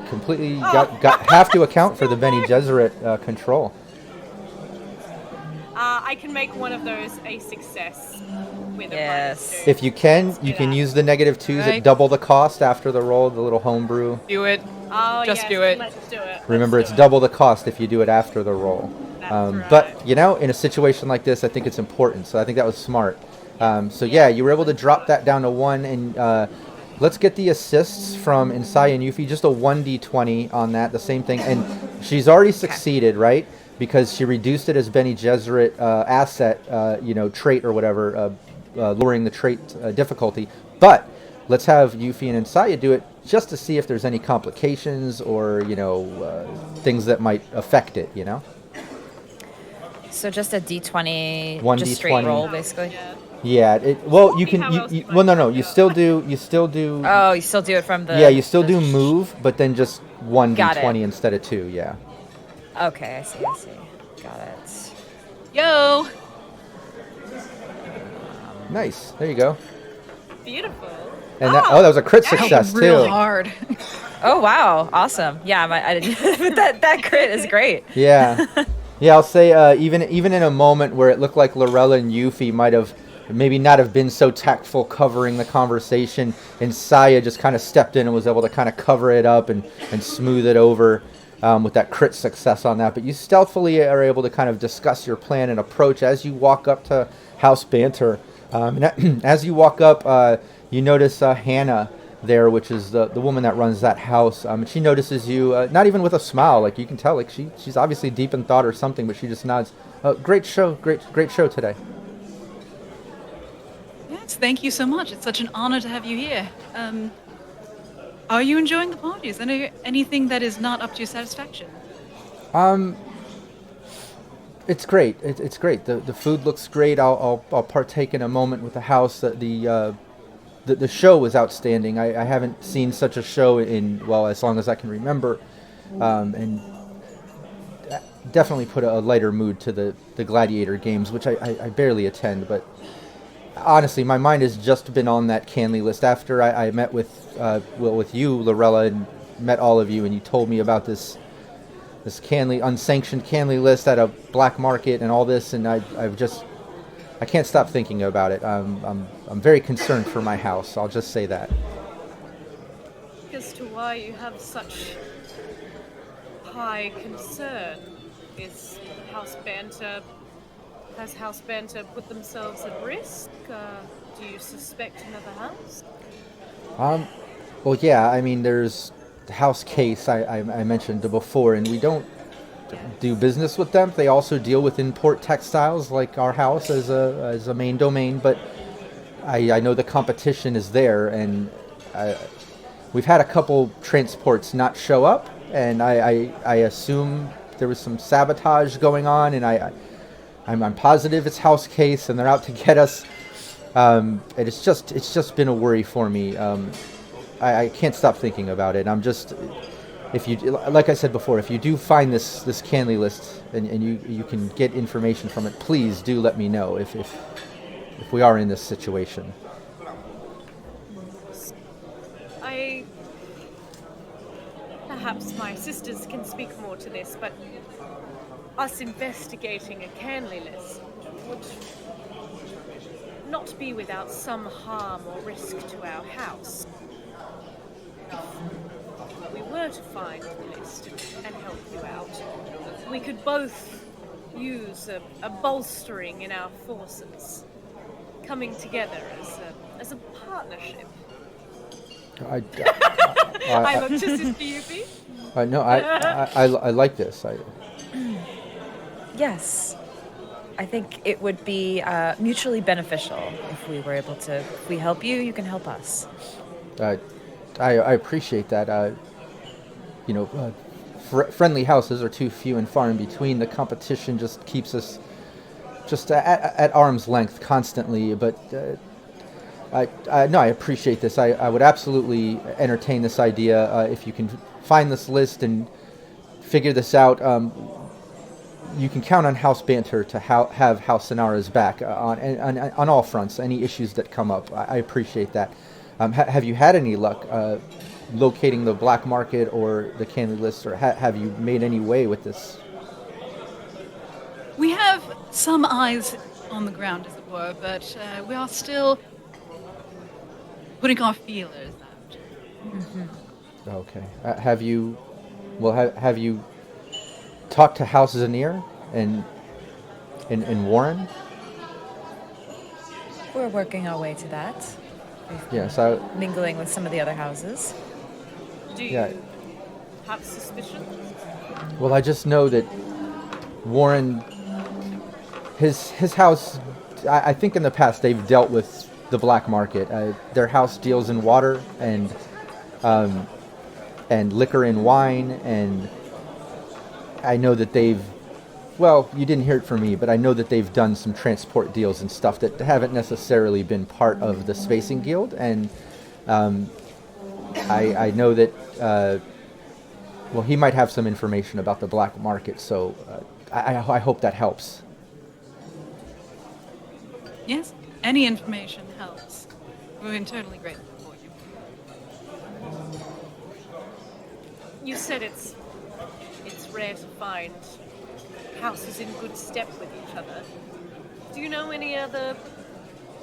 Speaker 4: completely have to account for the Bene Gesserit control.
Speaker 5: I can make one of those a success with
Speaker 3: Yes.
Speaker 5: a -2.
Speaker 4: If you can,
Speaker 5: Let's do
Speaker 4: you can
Speaker 5: that.
Speaker 4: use the negative 2s at
Speaker 2: Right.
Speaker 4: double the cost after the roll, the little homebrew.
Speaker 2: Do it.
Speaker 5: Oh,
Speaker 2: Just
Speaker 5: yes,
Speaker 2: do it.
Speaker 5: Let's do it.
Speaker 4: Remember,
Speaker 5: Let's
Speaker 4: it's
Speaker 5: do it.
Speaker 4: double the cost if you do it after the roll.
Speaker 5: That's
Speaker 4: But,
Speaker 5: right.
Speaker 4: in a situation like this, I think it's important. So I think that was smart. So yeah, you were able to drop that down to 1. And let's get the assists from Insai and Yuffie. Just a 1d20 on that. The same thing. And she's already succeeded, right? Because she reduced it as Bene Gesserit asset, trait or whatever, lowering the trait difficulty. But let's have Yuffie and Saya do it just to see if there's any complications or, things that might affect it,
Speaker 3: So just a D20,
Speaker 4: One
Speaker 3: just
Speaker 4: D20.
Speaker 3: straight roll, basically.
Speaker 5: Yeah.
Speaker 4: Yeah. Well, you
Speaker 5: me
Speaker 4: can.
Speaker 5: how else you
Speaker 4: Well,
Speaker 5: might
Speaker 4: no.
Speaker 5: find
Speaker 4: You
Speaker 5: out.
Speaker 4: still do. You still do.
Speaker 3: Oh, you still do it from the...
Speaker 4: Yeah, you still
Speaker 3: the
Speaker 4: do move, but then just one
Speaker 3: Got
Speaker 4: D20
Speaker 3: it.
Speaker 4: instead of 2. Yeah.
Speaker 3: Okay, I see. Got it.
Speaker 2: Yo!
Speaker 4: Nice. There you go.
Speaker 5: Beautiful.
Speaker 4: And that was a crit
Speaker 2: That hit
Speaker 4: success
Speaker 2: real
Speaker 4: too.
Speaker 2: hard.
Speaker 3: Oh, wow. Awesome. Yeah, I didn't... that crit is great.
Speaker 4: Yeah. Yeah, I'll say even in a moment where it looked like Lorella and Yuffie might have maybe not have been so tactful covering the conversation, and Saya just kind of stepped in and was able to kind of cover it up and smooth it over with that crit success on that. But you stealthily are able to kind of discuss your plan and approach as you walk up to House Banter. And as you walk up, you notice Hannah there, which is the woman that runs that house. And she notices you, not even with a smile. Like, you can tell, like she's obviously deep in thought or something, but she just nods. Great show today.
Speaker 2: Yes, thank you so much. It's such an honor to have you here. Are you enjoying the party? Is there anything that is not up to your satisfaction?
Speaker 4: It's great. It's great. The food looks great. I'll partake in a moment with the house. The show was outstanding. I haven't seen such a show in, well, as long as I can remember, and definitely put a lighter mood to the Gladiator games, which I barely attend. But honestly, my mind has just been on that Canley list after I met with you, Lorella, and met all of you, and you told me about this Canley, unsanctioned Canley list at a black market and all this, and I can't stop thinking about it. I'm very concerned for my house. I'll just say that.
Speaker 5: As to why you have such high concern, has House Banter put themselves at risk? Do you suspect another house?
Speaker 4: Well, yeah. I mean, there's the house case I mentioned before, and we don't do business with them. They also deal with import textiles like our house as a main domain, but I know the competition is there, and we've had a couple transports not show up, and I assume there was some sabotage going on, and I'm positive it's house case, and they're out to get us. And it's just been a worry for me. I can't stop thinking about it. I'm just, if you, like I said before, if you do find this Canley list and you can get information from it, please do let me know if we are in this situation.
Speaker 5: Perhaps my sisters can speak more to this, but us investigating a Canley list would not be without some harm or risk to our house. If we were to find the list and help you out, we could both use a bolstering in our forces, coming together as a partnership. I look just as beauty.
Speaker 4: No, I like this.
Speaker 3: Yes. I think it would be mutually beneficial if we were able to. If we help you, you can help us.
Speaker 4: I appreciate that. Friendly houses are too few and far in between. The competition just keeps us just at arm's length constantly. But I appreciate this. I would absolutely entertain this idea. If you can find this list and figure this out, you can count on House Banter to have House Sonara's back on all fronts. Any issues that come up, I appreciate that. Have you had any luck locating the black market or the Canley list, or have you made any way with this?
Speaker 2: We have some eyes on the ground, as it were, but we are still putting our feelers out.
Speaker 3: Mm-hmm.
Speaker 4: Okay. Have you talked to House Zanir and Warren?
Speaker 3: We're working our way to that.
Speaker 4: Yes,
Speaker 3: Mingling with some of the other houses.
Speaker 5: Do you have suspicion?
Speaker 4: Well, I just know that Warren, his house I think in the past they've dealt with the black market. Their house deals in water and liquor and wine, and I know that they've, well, you didn't hear it from me, but I know that they've done some transport deals and stuff that haven't necessarily been part of the Spacing Guild, and I know that, well, he might have some information about the black market, so I hope that helps.
Speaker 2: Yes, any information helps. We're eternally grateful for you.
Speaker 5: You said it's rare to find houses in good step with each other. Do you know any other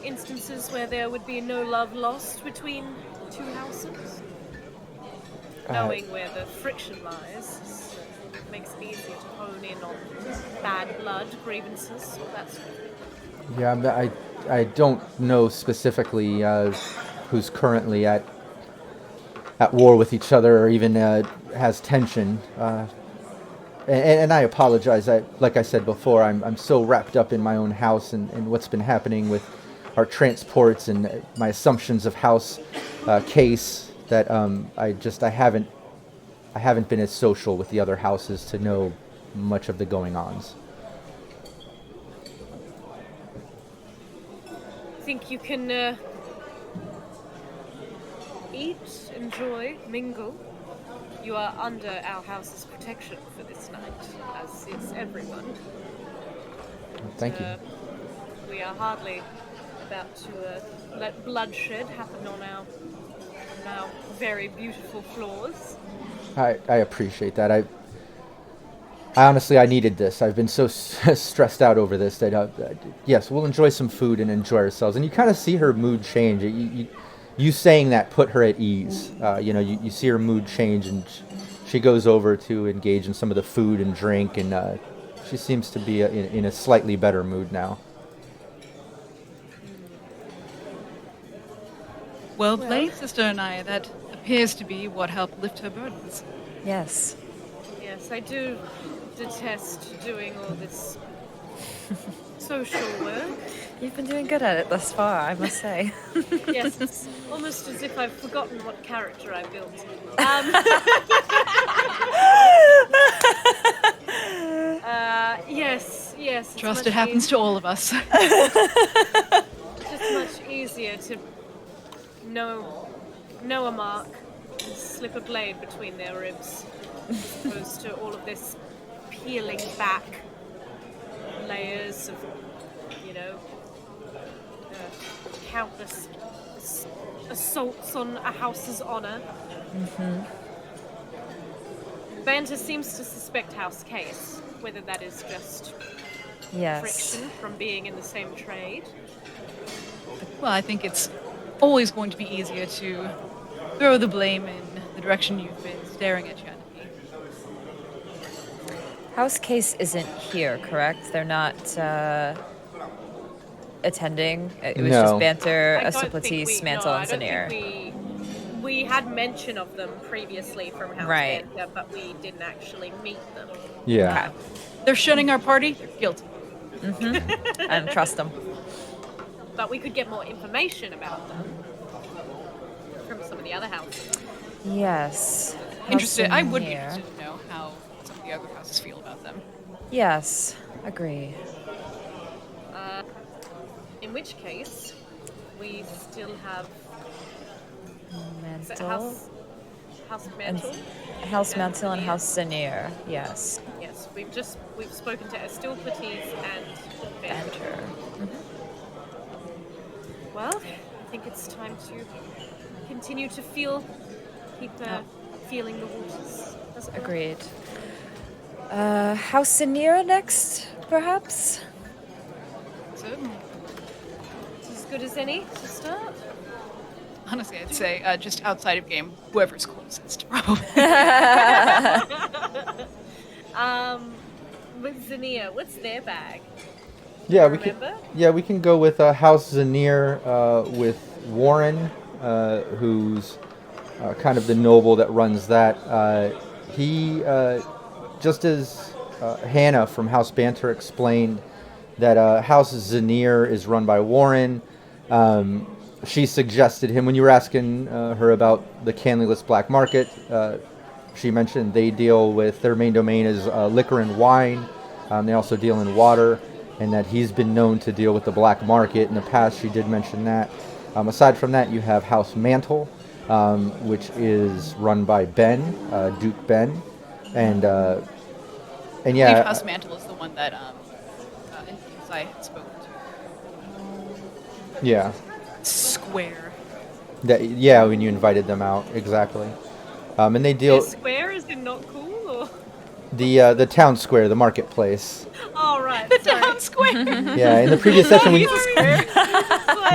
Speaker 5: instances where there would be no love lost between two houses? Knowing where the friction lies makes it easier to hone in on bad blood, grievances, all that sort of thing.
Speaker 4: Yeah, I don't know specifically who's currently at war with each other or even has tension. And I apologize. Like I said before, I'm so wrapped up in my own house and what's been happening with our transports and my assumptions of house case that I haven't been as social with the other houses to know much of the going-ons.
Speaker 5: Think you can eat, enjoy, mingle. You are under our house's protection for this night, as is everyone.
Speaker 4: Thank you.
Speaker 5: We are hardly about to let bloodshed happen on our very beautiful floors.
Speaker 4: I appreciate that. I honestly, I needed this. I've been so stressed out over this that, yes, we'll enjoy some food and enjoy ourselves. And you kind of see her mood change. You saying that put her at ease. You see her mood change, and she goes over to engage in some of the food and drink, and she seems to be in a slightly better mood now.
Speaker 2: Well played, Sister Anaya. That appears to be what helped lift her burdens.
Speaker 3: Yes.
Speaker 5: Yes, I do detest doing all this social work.
Speaker 3: You've been doing good at it thus far, I must say.
Speaker 5: Yes, it's almost as if I've forgotten what character I built. Yes.
Speaker 2: Trust it happens to all of us.
Speaker 5: Just much easier to know a mark and slip a blade between their ribs, as opposed to all of this peeling back layers of, countless assaults on a house's honor.
Speaker 3: Mm-hmm.
Speaker 5: Banter seems to suspect House Case, whether that is just
Speaker 3: Yes.
Speaker 5: friction from being in the same trade.
Speaker 2: Well, I think it's always going to be easier to throw the blame in the direction you've been staring at your enemy.
Speaker 3: House Case isn't here, correct? They're not attending. It was
Speaker 4: No.
Speaker 3: just Banter,
Speaker 5: I don't think
Speaker 3: Asclepius, Mantle, and
Speaker 5: I don't
Speaker 3: Zanir.
Speaker 5: think we had mention of them previously from House
Speaker 3: Right.
Speaker 5: Banter, but we didn't actually meet them.
Speaker 4: Yeah.
Speaker 2: They're shunning our party. They're guilty.
Speaker 3: Mm-hmm. I don't trust them.
Speaker 5: But we could get more information about them from some of the other houses.
Speaker 3: Yes.
Speaker 2: Interested. I would be
Speaker 3: Here.
Speaker 2: interested to know how some of the other houses feel about them.
Speaker 3: Yes. Agree.
Speaker 5: In which case, we still have is it
Speaker 3: Mantle.
Speaker 5: House Mantle.
Speaker 3: House Mantle and
Speaker 5: Zanir.
Speaker 3: House Zanir. Yes.
Speaker 5: Yes, we've spoken to Asclepius and Banter.
Speaker 3: Banter.
Speaker 5: Well, I think it's time to continue to keep feeling the waters. as it were.
Speaker 3: Agreed. House Zanir next, perhaps?
Speaker 2: Certainly.
Speaker 5: It's as good as any to start.
Speaker 2: Honestly, I'd say just outside of game, whoever's closest.
Speaker 5: With Zanir, what's their bag?
Speaker 4: Yeah,
Speaker 5: Remember?
Speaker 4: we can go with House Zanir with Warren, who's kind of the noble that runs that. He, just as Hannah from House Banter explained, that House Zanir is run by Warren. She suggested him when you were asking her about the Canley-less black market. She mentioned they deal with their main domain is liquor and wine. They also deal in water, and that he's been known to deal with the black market in the past. She did mention that. Aside from that, you have House Mantle, which is run by Ben, Duke Ben, and
Speaker 2: I believe
Speaker 4: yeah,
Speaker 2: House Mantle is the one that I had spoken to.
Speaker 4: yeah,
Speaker 2: Square.
Speaker 4: yeah. When you invited them out, exactly. And they deal
Speaker 5: Is square is it not cool or?
Speaker 4: the town square, the marketplace.
Speaker 5: Oh right,
Speaker 2: The
Speaker 5: sorry.
Speaker 2: town square.
Speaker 4: Yeah, in the previous session, when you,
Speaker 5: Sorry.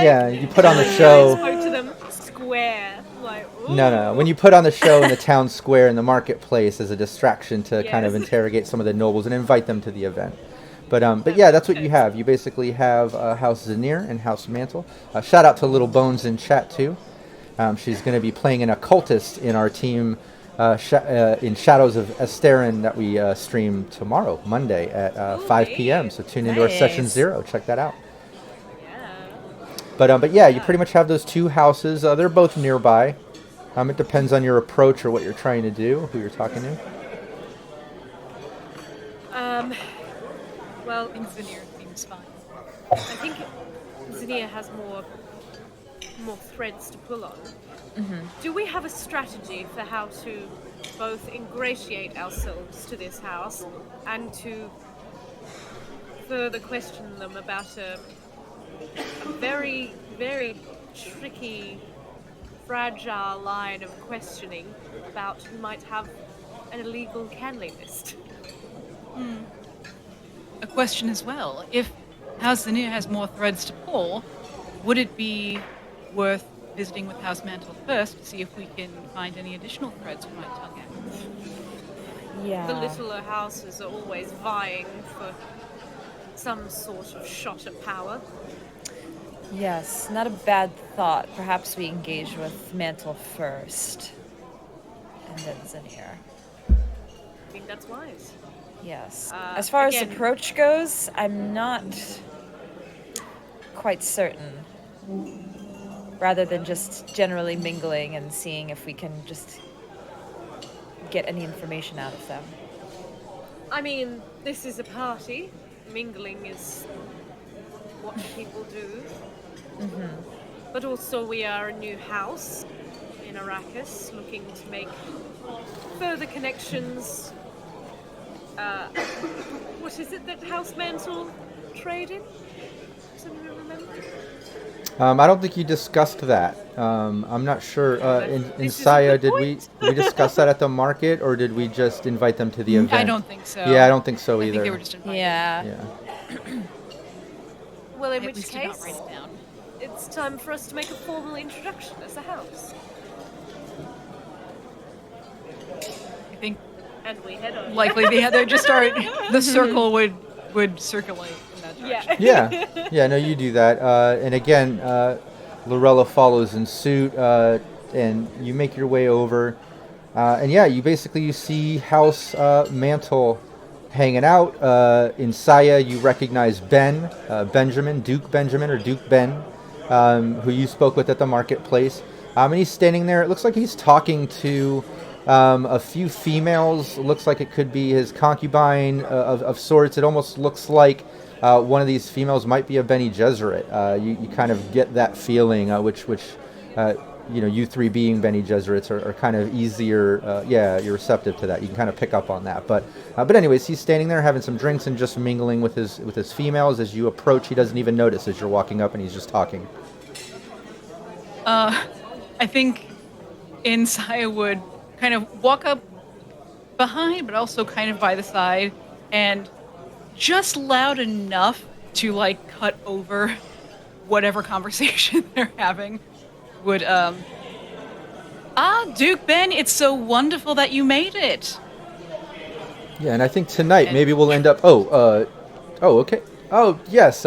Speaker 4: yeah, you put on the
Speaker 5: I
Speaker 4: show.
Speaker 5: spoke to them square. Like ooh.
Speaker 4: No. When you put on the show in the town square in the marketplace as a distraction to kind of
Speaker 5: Yes.
Speaker 4: interrogate some of the nobles and invite them to the event. But yeah, that's what you have. You basically have House Zanir and House Mantle. Shout out to Little Bones in chat too. She's going to be playing an occultist in our team in Shadows of Esterin that we stream tomorrow, Monday at 5 p.m. So tune into our session
Speaker 3: Nice.
Speaker 4: 0. Check that out.
Speaker 5: Yeah.
Speaker 4: But yeah, you pretty much have those two houses. They're both nearby. It depends on your approach or what you're trying to do, who you're talking to.
Speaker 5: Well,
Speaker 2: I think Zanir seems fine.
Speaker 5: I think Zinnia has more threads to pull on. Do we have a strategy for how to both ingratiate ourselves to this house and to further question them about a very, very tricky, fragile line of questioning about who might have an illegal Canley list?
Speaker 2: A question as well. If House Zanir has more threads to pull, would it be worth visiting with House Mantle first to see if we can find any additional threads we might tug at?
Speaker 3: Yeah.
Speaker 5: The littler houses are always vying for some sort of shot at power.
Speaker 3: Yes, not a bad thought. Perhaps we engage with Mantle first, and then Zanir.
Speaker 5: I think that's wise.
Speaker 3: Yes. As far as
Speaker 5: again-
Speaker 3: approach goes, I'm not quite certain. Rather than just generally mingling and seeing if we can just get any information out of them.
Speaker 5: I mean, this is a party. Mingling is what people do. But also, we are a new house in Arrakis, looking to make further connections. What is it that House Mantle trade in? Does anyone remember?
Speaker 4: I don't think you discussed that. I'm not sure. In
Speaker 5: This is a
Speaker 4: Saya,
Speaker 5: good
Speaker 4: did we discuss that at the market, or did we just invite them to the event?
Speaker 2: I don't think so.
Speaker 4: Yeah, I don't think so
Speaker 2: I
Speaker 4: either.
Speaker 2: think they were just invited.
Speaker 3: Yeah.
Speaker 4: Yeah.
Speaker 5: Well, in
Speaker 2: I at
Speaker 5: which
Speaker 2: least did not
Speaker 5: case,
Speaker 2: write it down.
Speaker 5: it's time for us to make a formal introduction as a house.
Speaker 2: I think
Speaker 5: And we head on.
Speaker 2: likely they just start. The circle would circulate in that direction.
Speaker 5: Yeah.
Speaker 4: Yeah. No, you do that. And again, Lorella follows in suit, and you make your way over. And yeah, you see House Mantle hanging out. In Saya, you recognize Benjamin, Duke Benjamin, or Duke Ben, who you spoke with at the marketplace. And he's standing there. It looks like he's talking to a few females. It looks like it could be his concubine of sorts. It almost looks like one of these females might be a Bene Gesserit. You kind of get that feeling, which you three being Bene Gesserits are kind of easier. You're receptive to that. You can kind of pick up on that. But anyways, he's standing there having some drinks and just mingling with his females. As you approach, he doesn't even notice as you're walking up, and he's just talking.
Speaker 2: I think Insaya would kind of walk up behind, but also kind of by the side, and just loud enough to cut over whatever conversation they're having. Would Duke Ben, it's so wonderful that you made it.
Speaker 4: Yeah, and I think tonight maybe we'll end up. Okay. Oh yes,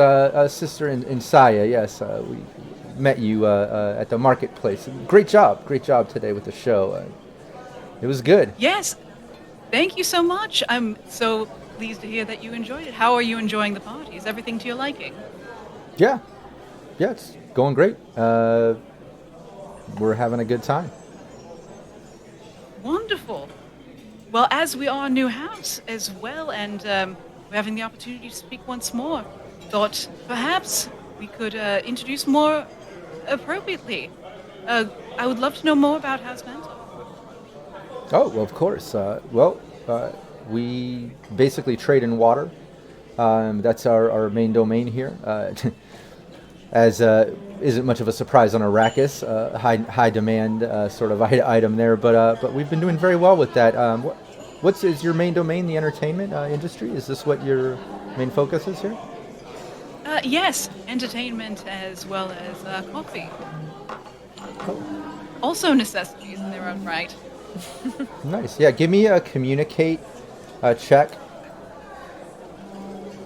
Speaker 4: Sister in Saya. Yes, we met you at the marketplace. Great job today with the show. It was good.
Speaker 2: Yes, thank you so much. I'm so pleased to hear that you enjoyed it. How are you enjoying the party? Is everything to your liking?
Speaker 4: Yeah, it's going great. We're having a good time.
Speaker 2: Wonderful. Well, as we are a new house as well, and we're having the opportunity to speak once more, thought perhaps we could introduce more appropriately. I would love to know more about House Mantle.
Speaker 4: Oh, well, of course. We basically trade in water. That's our main domain here. As isn't much of a surprise on Arrakis, high demand sort of item there. But we've been doing very well with that. Is your main domain the entertainment industry? Is this what your main focus is here?
Speaker 2: Yes, entertainment as well as coffee.
Speaker 4: Oh,
Speaker 2: Also necessities in their own right.
Speaker 4: nice. Yeah, give me a communicate check.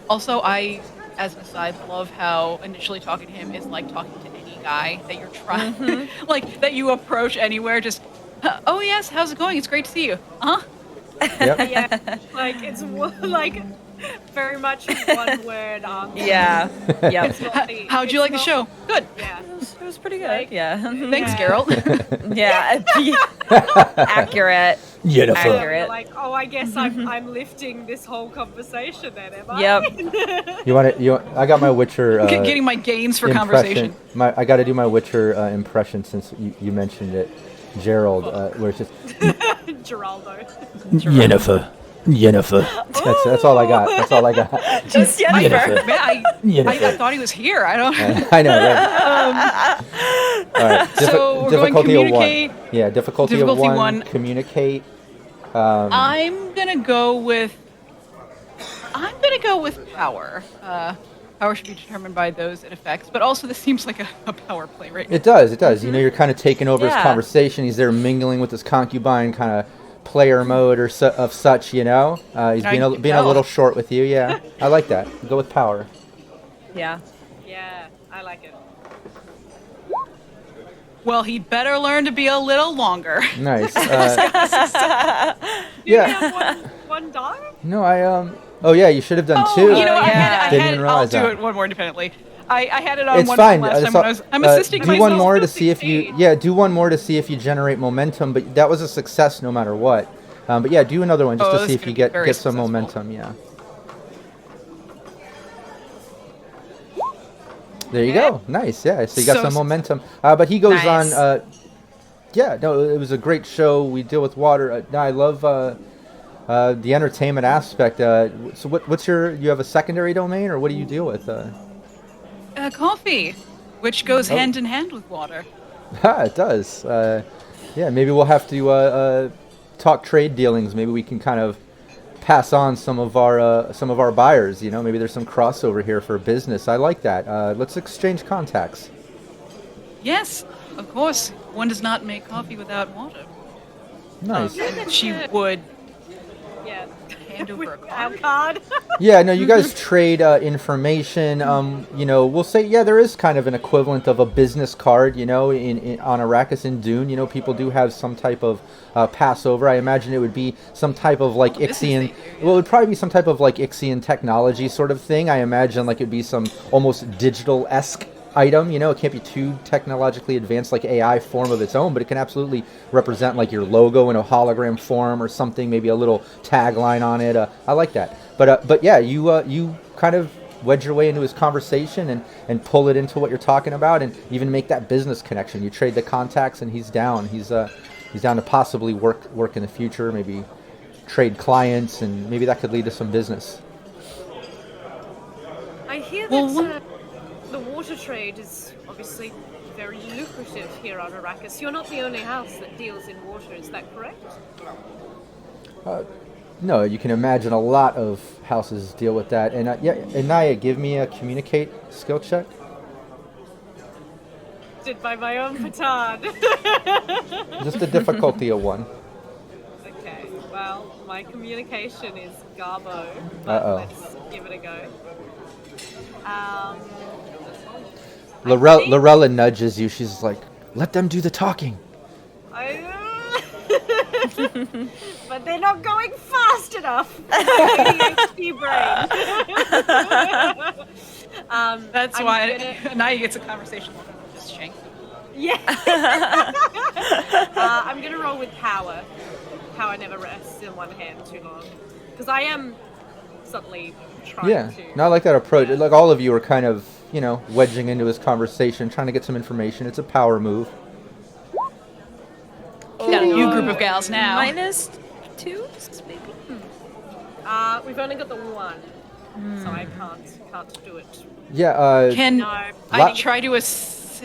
Speaker 2: Also, I, as an aside, love how initially talking to him is like talking to any guy that you're trying, like that you approach anywhere. Just, oh yes, how's it going? It's great to see you. Huh?
Speaker 4: Yep.
Speaker 5: Yeah, like it's like very much one word answer.
Speaker 3: Yeah. Yep.
Speaker 5: It's not the-
Speaker 2: How'd you
Speaker 5: it's
Speaker 2: like the
Speaker 5: not-
Speaker 2: show? Good.
Speaker 5: Yeah.
Speaker 3: It was pretty good.
Speaker 5: Like-
Speaker 3: Yeah.
Speaker 2: Thanks,
Speaker 5: Yeah.
Speaker 2: Carol.
Speaker 3: Yeah. Accurate.
Speaker 4: Jennifer.
Speaker 3: Accurate.
Speaker 5: Like, oh, I guess I'm lifting this whole conversation then, am I?
Speaker 3: Yep.
Speaker 4: You want it? I got my Witcher.
Speaker 2: Getting my gains for
Speaker 4: impression.
Speaker 2: conversation.
Speaker 4: I got to do my Witcher impression since you mentioned it, Gerald. Where it's just
Speaker 5: Geraldo.
Speaker 4: Jennifer. That's all I got. That's all I got.
Speaker 3: Just Jennifer.
Speaker 2: Man, I thought he was here. I don't.
Speaker 4: I know. Right? All right.
Speaker 2: So we're going
Speaker 4: difficulty of
Speaker 2: communicate.
Speaker 4: one. Yeah, difficulty of
Speaker 2: Difficulty
Speaker 4: one.
Speaker 2: one.
Speaker 4: Communicate.
Speaker 2: I'm gonna go with power. Power should be determined by those it affects, but also this seems like a power play right now.
Speaker 4: It does. It does. You know, you're kind of taking over his
Speaker 3: Yeah.
Speaker 4: conversation. He's there mingling with his concubine, kind of player mode or of such. You know, he's
Speaker 2: I
Speaker 4: being
Speaker 2: can
Speaker 4: a
Speaker 2: tell.
Speaker 4: little short with you. Yeah, I like that. Go with power.
Speaker 3: Yeah.
Speaker 5: Yeah, I like it.
Speaker 2: Well, he'd better learn to be a little longer.
Speaker 4: Nice.
Speaker 5: Do
Speaker 4: Yeah.
Speaker 5: you have one die?
Speaker 4: No, Oh yeah, you should have done two.
Speaker 2: You know, I
Speaker 3: yeah.
Speaker 2: had
Speaker 4: Didn't
Speaker 2: it.
Speaker 4: even
Speaker 2: I'll
Speaker 4: realize
Speaker 2: do
Speaker 4: that.
Speaker 2: it one more independently. I had it on
Speaker 4: It's
Speaker 2: one
Speaker 4: fine.
Speaker 2: last time when I was. I'm assisting
Speaker 4: do
Speaker 2: myself.
Speaker 4: one more to
Speaker 5: Still
Speaker 4: see if you.
Speaker 5: succeed.
Speaker 4: Yeah, do one more to see if you generate momentum. But that was a success no matter what. But yeah, do another one just
Speaker 2: Oh,
Speaker 4: to
Speaker 2: this
Speaker 4: see
Speaker 2: is
Speaker 4: if you
Speaker 2: gonna be
Speaker 4: get
Speaker 2: very
Speaker 4: some
Speaker 2: successful.
Speaker 4: momentum. Yeah. There you
Speaker 2: Okay.
Speaker 4: go. Nice. Yeah. So you got
Speaker 2: So
Speaker 4: some momentum. But he goes
Speaker 3: Nice.
Speaker 4: on. Yeah. No, it was a great show. We deal with water. I love the entertainment aspect. So what's you have a secondary domain or what do you deal with?
Speaker 2: Coffee, which goes
Speaker 4: Oh.
Speaker 2: hand in hand with water.
Speaker 4: It does. Yeah, maybe we'll have to talk trade dealings. Maybe we can kind of pass on some of our buyers. You know, maybe there's some crossover here for business. I like that. Let's exchange contacts.
Speaker 2: Yes, of course. One does not make coffee without water.
Speaker 4: Nice.
Speaker 2: And she would
Speaker 5: Yeah.
Speaker 2: hand over a
Speaker 5: Our
Speaker 2: card.
Speaker 5: card.
Speaker 4: Yeah, no, you guys trade information. You know, we'll say, yeah, there is kind of an equivalent of a business card, you know, on Arrakis and Dune. You know, people do have some type of Passover. I imagine it would be some type of like
Speaker 2: this is
Speaker 4: Ixian.
Speaker 2: the-
Speaker 4: Well, it would probably be some type of like Ixian technology sort of thing. I imagine like it'd be some almost digital-esque item. You know, it can't be too technologically advanced like AI form of its own, but it can absolutely represent like your logo in a hologram form or something, maybe a little tagline on it. I like that. But yeah, you kind of wedge your way into his conversation and pull it into what you're talking about, and even make that business connection. You trade the contacts, and he's down. He's down to possibly work in the future, maybe trade clients, and maybe that could lead to some business.
Speaker 5: I hear
Speaker 2: Well,
Speaker 5: that the water trade is obviously very lucrative here on Arrakis. You're not the only house that deals in water, is that correct?
Speaker 4: No, you can imagine a lot of houses deal with that. And yeah, Anaya, give me a communicate skill check.
Speaker 5: Did by my own petard.
Speaker 4: Just a difficulty of one.
Speaker 5: Okay, well, my communication is garbo, but
Speaker 4: Uh-oh.
Speaker 5: let's give it a go.
Speaker 4: Lorella nudges you. She's like, "Let them do the talking."
Speaker 5: But they're not going fast enough. ADHD brain.
Speaker 2: That's
Speaker 5: I'm
Speaker 2: why
Speaker 5: gonna-
Speaker 2: Anaya gets a conversation just shank.
Speaker 5: Yeah. I'm gonna roll with power. Power never rests in one hand too long. Because I am subtly trying
Speaker 4: Yeah,
Speaker 5: to.
Speaker 4: no, I like that approach.
Speaker 5: Yeah.
Speaker 4: Like all of you are kind of, wedging into his conversation, trying to get some information. It's a power move.
Speaker 2: Got a new group of gals now.
Speaker 3: -2, maybe.
Speaker 5: We've only got the one, so I can't do it.
Speaker 4: Yeah.
Speaker 2: Can
Speaker 5: No.
Speaker 2: I try to assist?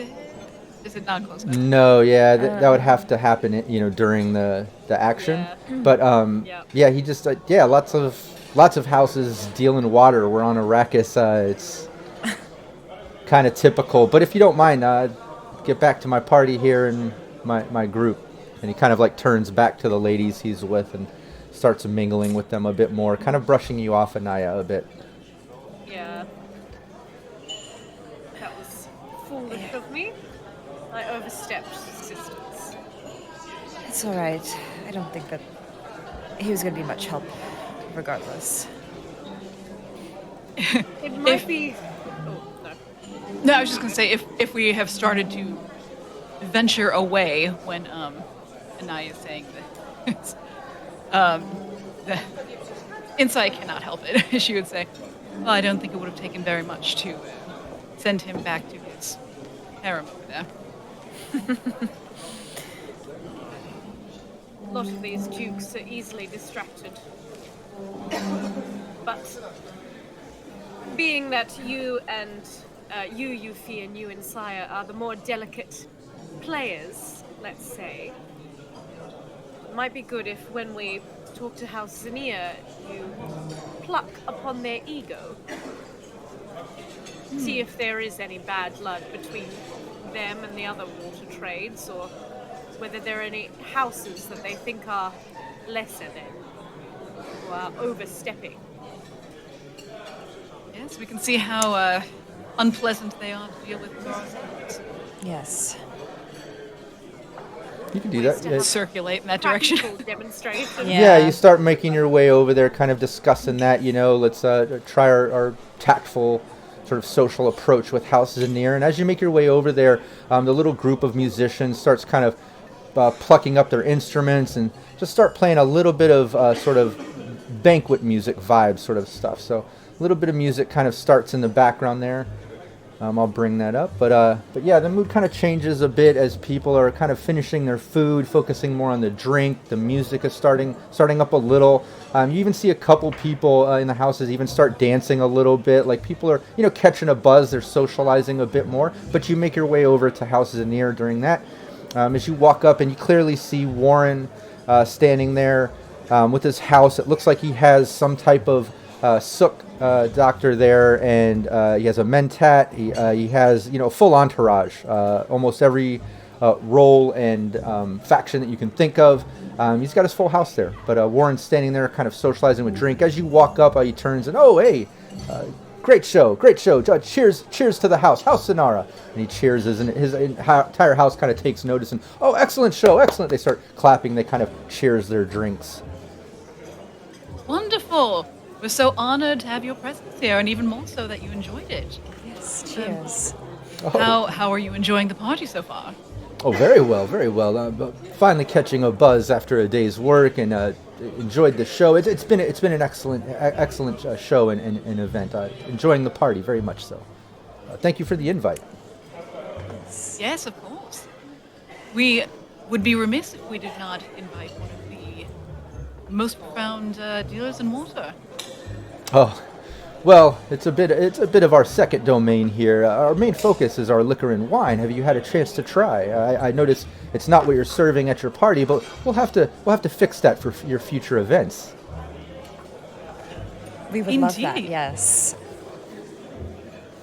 Speaker 2: Is it not close enough?
Speaker 4: No, yeah, that would have to happen, during the action.
Speaker 5: Yeah.
Speaker 4: But
Speaker 5: Yeah.
Speaker 4: yeah, he just lots of houses deal in water. We're on Arrakis. It's kind of typical. But if you don't mind, get back to my party here and my group. And he kind of like turns back to the ladies he's with and starts mingling with them a bit more, kind of brushing you off, Anaya, a bit.
Speaker 5: Yeah. That was foolish of me. I overstepped assistance.
Speaker 3: It's all right. I don't think that he was going to be much help, regardless.
Speaker 5: It might be. Oh no.
Speaker 2: No, I was just gonna say if we have started to venture away when Anaya is saying that the Insight cannot help it, she would say. Well, I don't think it would have taken very much to send him back to his harem over there.
Speaker 5: A lot of these dukes are easily distracted. But being that you and you, Yuffie, and you and Sire are the more delicate players, let's say, it might be good if when we talk to House Zinnia, you pluck upon their ego. See if there is any bad blood between them and the other water trades, or whether there are any houses that they think are lesser than, or are overstepping.
Speaker 2: Yes, we can see how unpleasant they are to deal with for ourselves.
Speaker 3: Yes.
Speaker 4: You can do
Speaker 5: Ways
Speaker 4: that.
Speaker 5: to
Speaker 4: Yeah.
Speaker 5: have
Speaker 2: Circulate in that direction.
Speaker 5: Practical demonstration.
Speaker 3: Yeah.
Speaker 4: Yeah, you start making your way over there, kind of discussing that, let's try our tactful sort of social approach with House Zanir. And as you make your way over there, the little group of musicians starts kind of plucking up their instruments and just start playing a little bit of sort of banquet music vibe sort of stuff. So a little bit of music kind of starts in the background there. I'll bring that up, but yeah, the mood kind of changes a bit as people are kind of finishing their food, focusing more on the drink. The music is starting up a little. You even see a couple people in the houses even start dancing a little bit. Like people are, catching a buzz. They're socializing a bit more. But you make your way over to House Zanir during that. As you walk up, and you clearly see Warren standing there with his house. It looks like he has some type of sook doctor there, and he has a mentat. He has a full entourage, almost every role and faction that you can think of. He's got his full house there, but Warren's standing there kind of socializing with drink. As you walk up, he turns and, oh, hey, great show. Cheers to the house Sonara. And he cheers, and his entire house kind of takes notice, and, oh, excellent show, excellent. They start clapping. They kind of cheers their drinks.
Speaker 2: Wonderful. We're so honored to have your presence here, and even more so that you enjoyed it.
Speaker 3: Yes. Cheers.
Speaker 2: How are you enjoying the party so far?
Speaker 4: Oh, very well. Finally catching a buzz after a day's work, and enjoyed the show. It's been an excellent show and event. Enjoying the party very much so. Thank you for the invite.
Speaker 2: Yes, of course. We would be remiss if we did not invite one of the most profound dealers in water.
Speaker 4: Oh, well, it's a bit of our second domain here. Our main focus is our liquor and wine. Have you had a chance to try? I notice it's not what you're serving at your party, but we'll have to fix that for your future events.
Speaker 3: We would love that,
Speaker 2: Indeed.
Speaker 3: yes.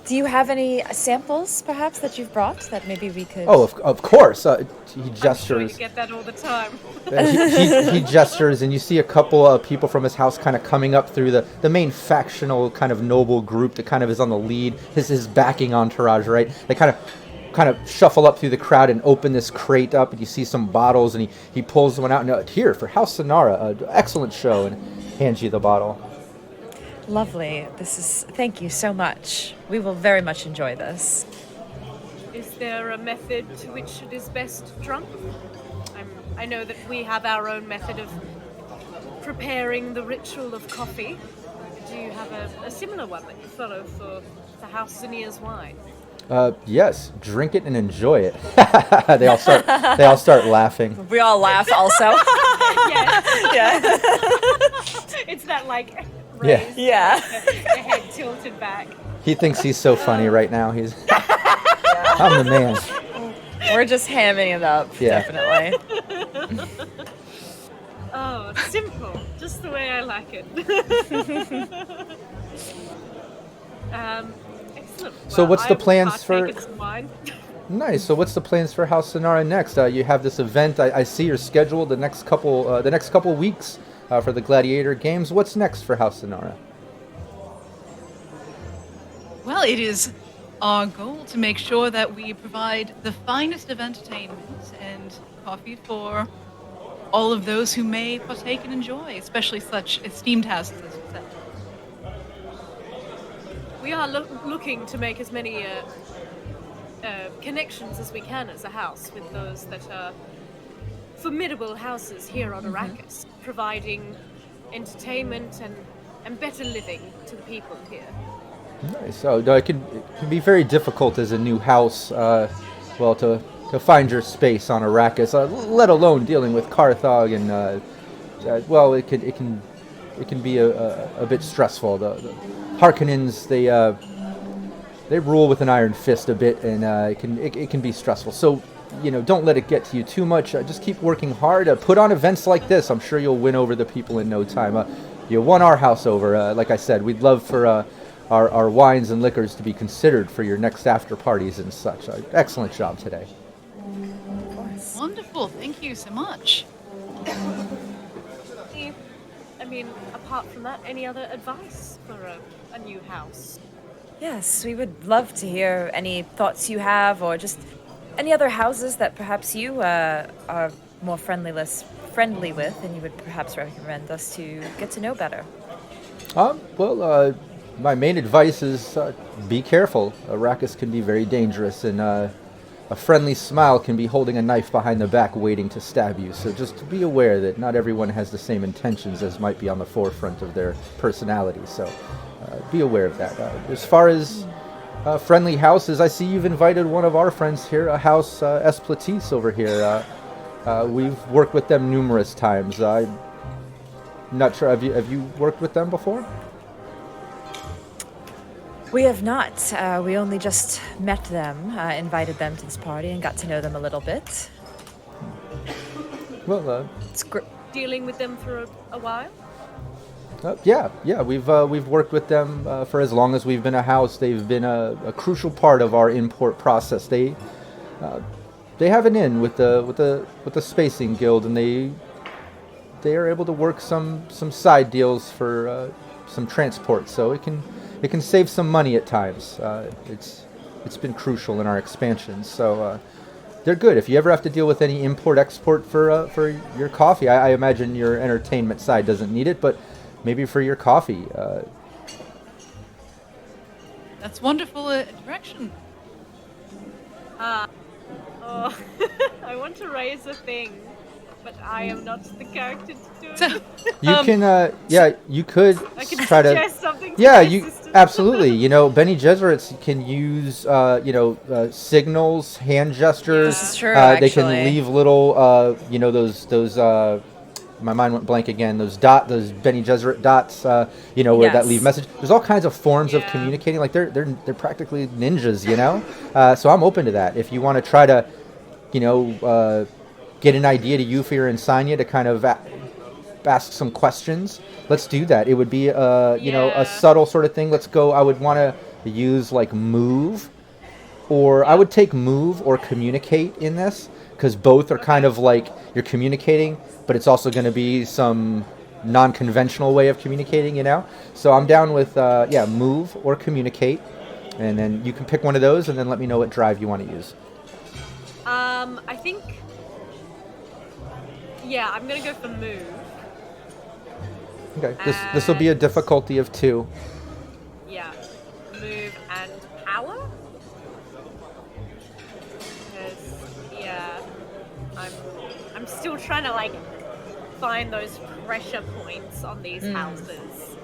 Speaker 3: Do you have any samples, perhaps, that you've brought that maybe we could...
Speaker 4: Oh, of course. He
Speaker 5: I'm sure
Speaker 4: gestures.
Speaker 5: you get that all the time.
Speaker 4: He gestures, and you see a couple of people from his house kind of coming up through the main factional kind of noble group that kind of is on the lead. His backing entourage, right? They kind of kind of shuffle up through the crowd and open this crate up, and you see some bottles, and he pulls one out and here for House Sonara, excellent show, and hands you the bottle.
Speaker 3: Lovely. Thank you so much. We will very much enjoy this.
Speaker 5: Is there a method to which it is best drunk? I know that we have our own method of preparing the ritual of coffee. Do you have a similar one that you follow for the House Zinnia's wine?
Speaker 4: Yes, drink it and enjoy it. They all start laughing.
Speaker 3: We all laugh also.
Speaker 5: Yeah. It's that raised,
Speaker 3: Yeah.
Speaker 5: the head tilted back.
Speaker 4: He thinks he's so funny right now. I'm the man.
Speaker 3: We're just hamming it up,
Speaker 4: Yeah.
Speaker 3: definitely.
Speaker 5: Oh, simple, just the way I like it. Excellent.
Speaker 4: So what's
Speaker 5: I
Speaker 4: the
Speaker 5: will
Speaker 4: plans
Speaker 5: partake
Speaker 4: for-
Speaker 5: in some wine.
Speaker 4: Nice. So what's the plans for House Sonara next? You have this event. I see your schedule the next couple weeks for the Gladiator Games. What's next for House Sonara?
Speaker 2: Well, it is our goal to make sure that we provide the finest of entertainment and coffee for all of those who may partake and enjoy, especially such esteemed houses as yourself.
Speaker 5: We are looking to make as many connections as we can as a house with those that are formidable houses here on Arrakis, providing entertainment and better living to the people here.
Speaker 4: Nice. So it can be very difficult as a new house, to find your space on Arrakis, let alone dealing with Carthage and it can be a bit stressful. The Harkonnens, they rule with an iron fist a bit, and it can be stressful. So, don't let it get to you too much. Just keep working hard. Put on events like this. I'm sure you'll win over the people in no time. You won our house over. Like I said, we'd love for our wines and liquors to be considered for your next after parties and such. Excellent job today.
Speaker 2: Wonderful. Thank you so much.
Speaker 5: I mean, apart from that, any other advice for a new house?
Speaker 3: Yes, we would love to hear any thoughts you have, or just any other houses that perhaps you are more friendly with, and you would perhaps recommend us to get to know better.
Speaker 4: My main advice is be careful. Arrakis can be very dangerous, and a friendly smile can be holding a knife behind the back waiting to stab you. So just be aware that not everyone has the same intentions as might be on the forefront of their personality. So be aware of that. As far as friendly houses, I see you've invited one of our friends here, a house Esplatis over here. We've worked with them numerous times. I'm not sure. Have you worked with them before?
Speaker 3: We have not. We only just met them, invited them to this party, and got to know them a little bit.
Speaker 4: Well,
Speaker 3: It's great.
Speaker 5: Dealing with them for a while?
Speaker 4: yeah. We've worked with them for as long as we've been a house. They've been a crucial part of our import process. They have an in with the Spacing Guild, and they are able to work some side deals for some transport. So it can save some money at times. It's been crucial in our expansion. So they're good. If you ever have to deal with any import-export for your coffee, I imagine your entertainment side doesn't need it, but maybe for your coffee.
Speaker 2: That's wonderful direction.
Speaker 5: I want to raise a thing, but I am not the character to do it.
Speaker 2: So,
Speaker 4: You can, you could
Speaker 5: I can
Speaker 4: try to.
Speaker 5: suggest something to
Speaker 4: Yeah,
Speaker 5: my
Speaker 4: you
Speaker 5: sisters.
Speaker 4: absolutely. Bene Gesserit can use signals, hand gestures.
Speaker 3: This is true,
Speaker 4: They can
Speaker 3: actually.
Speaker 4: leave little those. My mind went blank again. Those Bene Gesserit dots. Where that
Speaker 3: Yes.
Speaker 4: leave message. There's all kinds of forms of
Speaker 5: Yeah.
Speaker 4: communicating. Like they're practically ninjas. So I'm open to that. If you want to try to, get an idea to you for your insignia to kind of ask some questions, let's do that. It would be a subtle sort of thing. Let's go. I would want to use like move, or I would take move or communicate in this, because both are kind of like you're communicating, but it's also going to be some non-conventional way of communicating, So I'm down with move or communicate, and then you can pick one of those and then let me know what drive you want to use.
Speaker 5: I think. Yeah, I'm gonna go for move.
Speaker 4: Okay. This will be a difficulty of 2.
Speaker 5: Yeah, move and power. Because yeah, I'm still trying to like find those pressure points on these houses.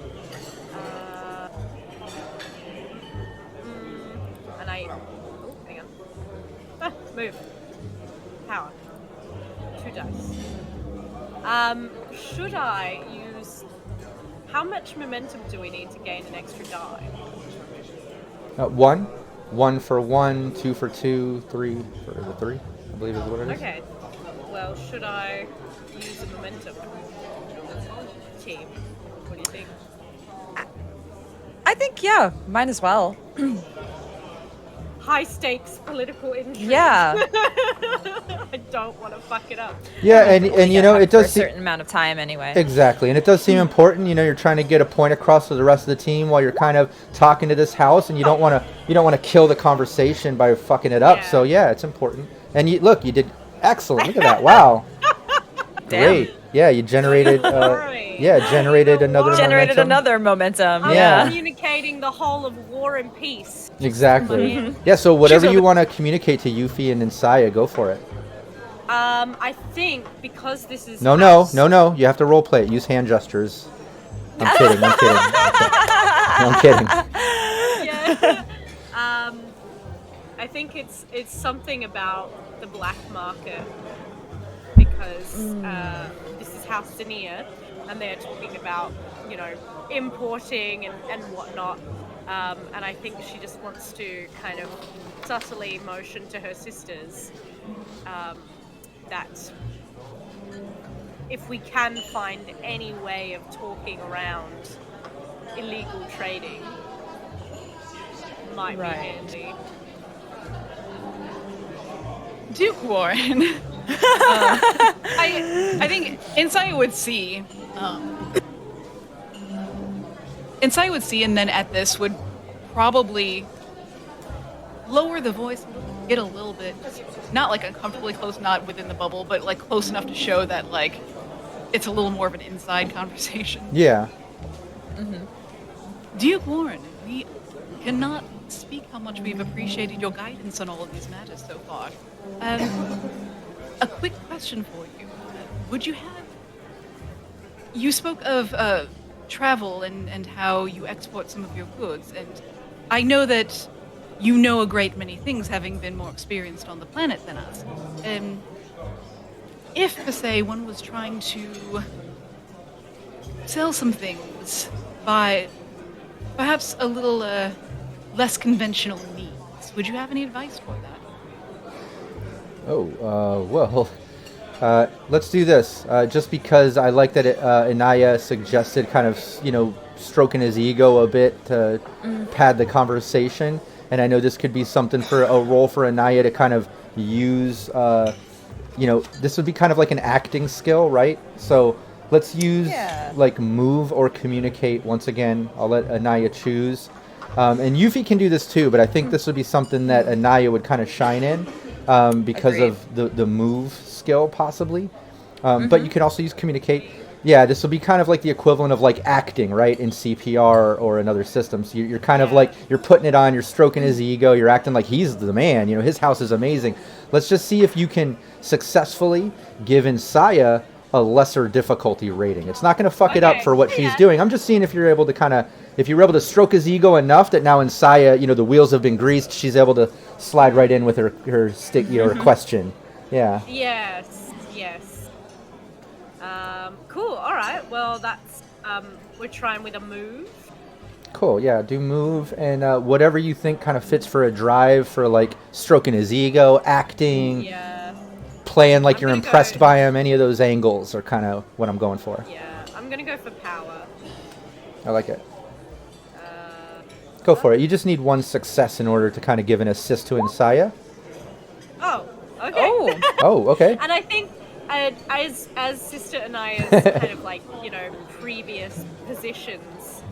Speaker 5: And I. Oh, hang on. Move. Power. 2 dice. Should I use? How much momentum do we need to gain an extra die?
Speaker 4: 1. 1 for 1, 2 for 2, 3 for the 3, I believe is what it is.
Speaker 5: Okay. Well, should I use a momentum? Team. What do you think?
Speaker 3: I think, yeah, might as well.
Speaker 5: High stakes political intrigue.
Speaker 3: Yeah.
Speaker 5: I don't want to fuck it up.
Speaker 4: Yeah, and you know, it
Speaker 3: For a
Speaker 4: does seem...
Speaker 3: certain amount of time anyway.
Speaker 4: Exactly, and it does seem important. You know, you're trying to get a point across to the rest of the team while you're kind of talking to this house, and you don't want to kill the conversation by fucking it up.
Speaker 5: Yeah.
Speaker 4: So yeah, it's important. And you you did excellent. Look at that! Wow, great. Yeah, you generated. Generated another.
Speaker 3: Generated
Speaker 4: momentum.
Speaker 3: another momentum.
Speaker 5: I'm
Speaker 4: Yeah.
Speaker 5: communicating the whole of War and Peace.
Speaker 4: Exactly.
Speaker 5: Mhm.
Speaker 4: Yeah. So whatever
Speaker 2: She's
Speaker 4: you want to communicate to Yuffie and Saya, go for it.
Speaker 5: I think because this is
Speaker 4: No. You have to role play it. Use hand gestures. I'm kidding. I'm kidding.
Speaker 5: Yeah. I think it's something about the black market because this is House Dania, and they're talking about importing and whatnot. And I think she just wants to kind of subtly motion to her sisters that if we can find any way of talking around illegal trading, might
Speaker 3: Right.
Speaker 5: be handy.
Speaker 2: Duke Warren. I think Insight would see. Insight would see, and then at this would probably lower the voice, get a little bit, not like uncomfortably close, not within the bubble, but like close enough to show that like it's a little more of an inside conversation.
Speaker 4: Yeah.
Speaker 2: Duke Warren, we cannot speak how much we've appreciated your guidance on all of these matters so far. A quick question for you. Would you have... You spoke of travel and how you export some of your goods, and I know that you know a great many things, having been more experienced on the planet than us. If, per se, one was trying to sell some things by perhaps a little less conventional means, would you have any advice for that?
Speaker 4: Let's do this. Just because I like that Anaya suggested kind of, stroking his ego a bit to pad the conversation. And I know this could be something for a role for Anaya to kind of use, this would be kind of like an acting skill, right? So let's use like move or communicate. Once again, I'll let Anaya choose. And Yuffie can do this too, but I think this would be something that Anaya would kind of shine in because
Speaker 3: Agreed.
Speaker 4: of the move skill possibly. But you can also use communicate. Yeah, this will be kind of like the equivalent of like acting, right, in CPR or another system. So you're kind of like, you're putting it on, you're stroking his ego, you're acting like he's the man, his house is amazing. Let's just see if you can successfully give Saya a lesser difficulty rating. It's not going to fuck it up for what she's doing. I'm just seeing if you're able to if you're able to stroke his ego enough that now in Saya, the wheels have been greased, she's able to slide right in with her stick, her question. Yeah.
Speaker 5: Yes. Cool. All right. Well, that's we're trying with a move.
Speaker 4: Cool. Yeah. Do move and whatever you think kind of fits for a drive for like stroking his ego, acting, playing like you're impressed by him. Any of those angles are kind of what I'm going for.
Speaker 5: Yeah. I'm gonna go for power.
Speaker 4: I like it. Go for it. You just need one success in order to kind of give an assist to Saya.
Speaker 5: Oh. Okay.
Speaker 4: Oh. Okay.
Speaker 5: And I think as Sister Anaya's kind of like previous positions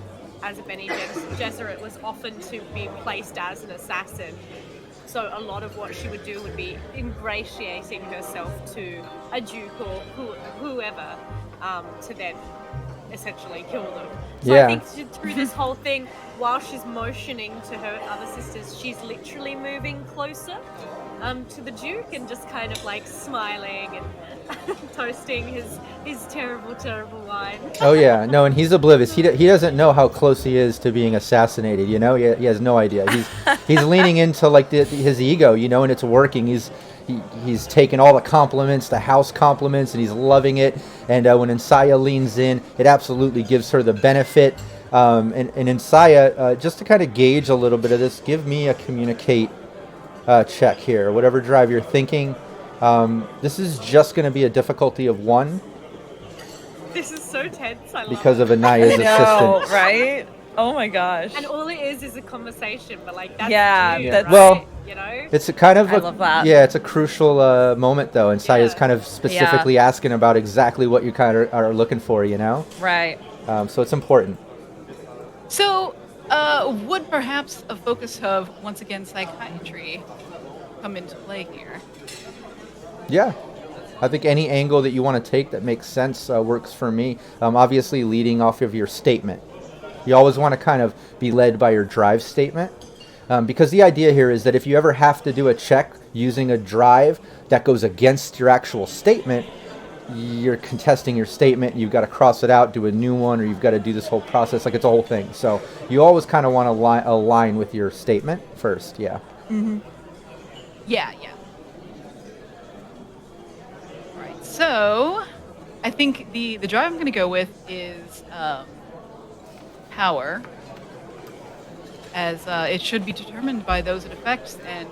Speaker 5: as a Bene Gesserit was often to be placed as an assassin. So a lot of what she would do would be ingratiating herself to a duke or whoever, to then essentially kill them. So
Speaker 4: Yeah.
Speaker 5: I think through this whole thing, while she's motioning to her other sisters, she's literally moving closer to the duke and just kind of like smiling and toasting his terrible wine.
Speaker 4: Oh yeah, no, and he's oblivious. He doesn't know how close he is to being assassinated. You know, he has no idea. He's leaning into like his ego, you know, and it's working. He's taken all the compliments, the house compliments, and he's loving it. And when Ensaya leans in, it absolutely gives her the benefit. And Ensaya, just to kind of gauge a little bit of this, give me a communicate check here. Whatever drive you're thinking. This is just going to be a difficulty of 1
Speaker 5: This is so tense. I love
Speaker 4: because
Speaker 5: it.
Speaker 4: of Anaya's assistance.
Speaker 3: right? Oh my gosh.
Speaker 5: And all it is a conversation, but like that's
Speaker 3: Yeah,
Speaker 5: you,
Speaker 3: that's-
Speaker 5: right?
Speaker 4: Well,
Speaker 5: you know.
Speaker 4: It's a kind of
Speaker 3: I love that.
Speaker 4: yeah, it's a crucial moment though, and Saya's
Speaker 5: Yeah.
Speaker 4: kind of specifically asking about exactly what you kind of are looking for, you know.
Speaker 3: Right.
Speaker 4: So it's important.
Speaker 2: So, would perhaps a focus of, once again, psychiatry come into play here?
Speaker 4: Yeah, I think any angle that you want to take that makes sense works for me. Obviously, leading off of your statement, you always want to kind of be led by your drive statement. Because the idea here is that if you ever have to do a check using a drive that goes against your actual statement, you're contesting your statement, you've got to cross it out, do a new one, or you've got to do this whole process. Like, it's a whole thing. So you always kind of want to align with your statement first, yeah.
Speaker 2: Mm-hmm. Yeah. Right. So, I think the drive I'm going to go with is power, as it should be determined by those it affects, and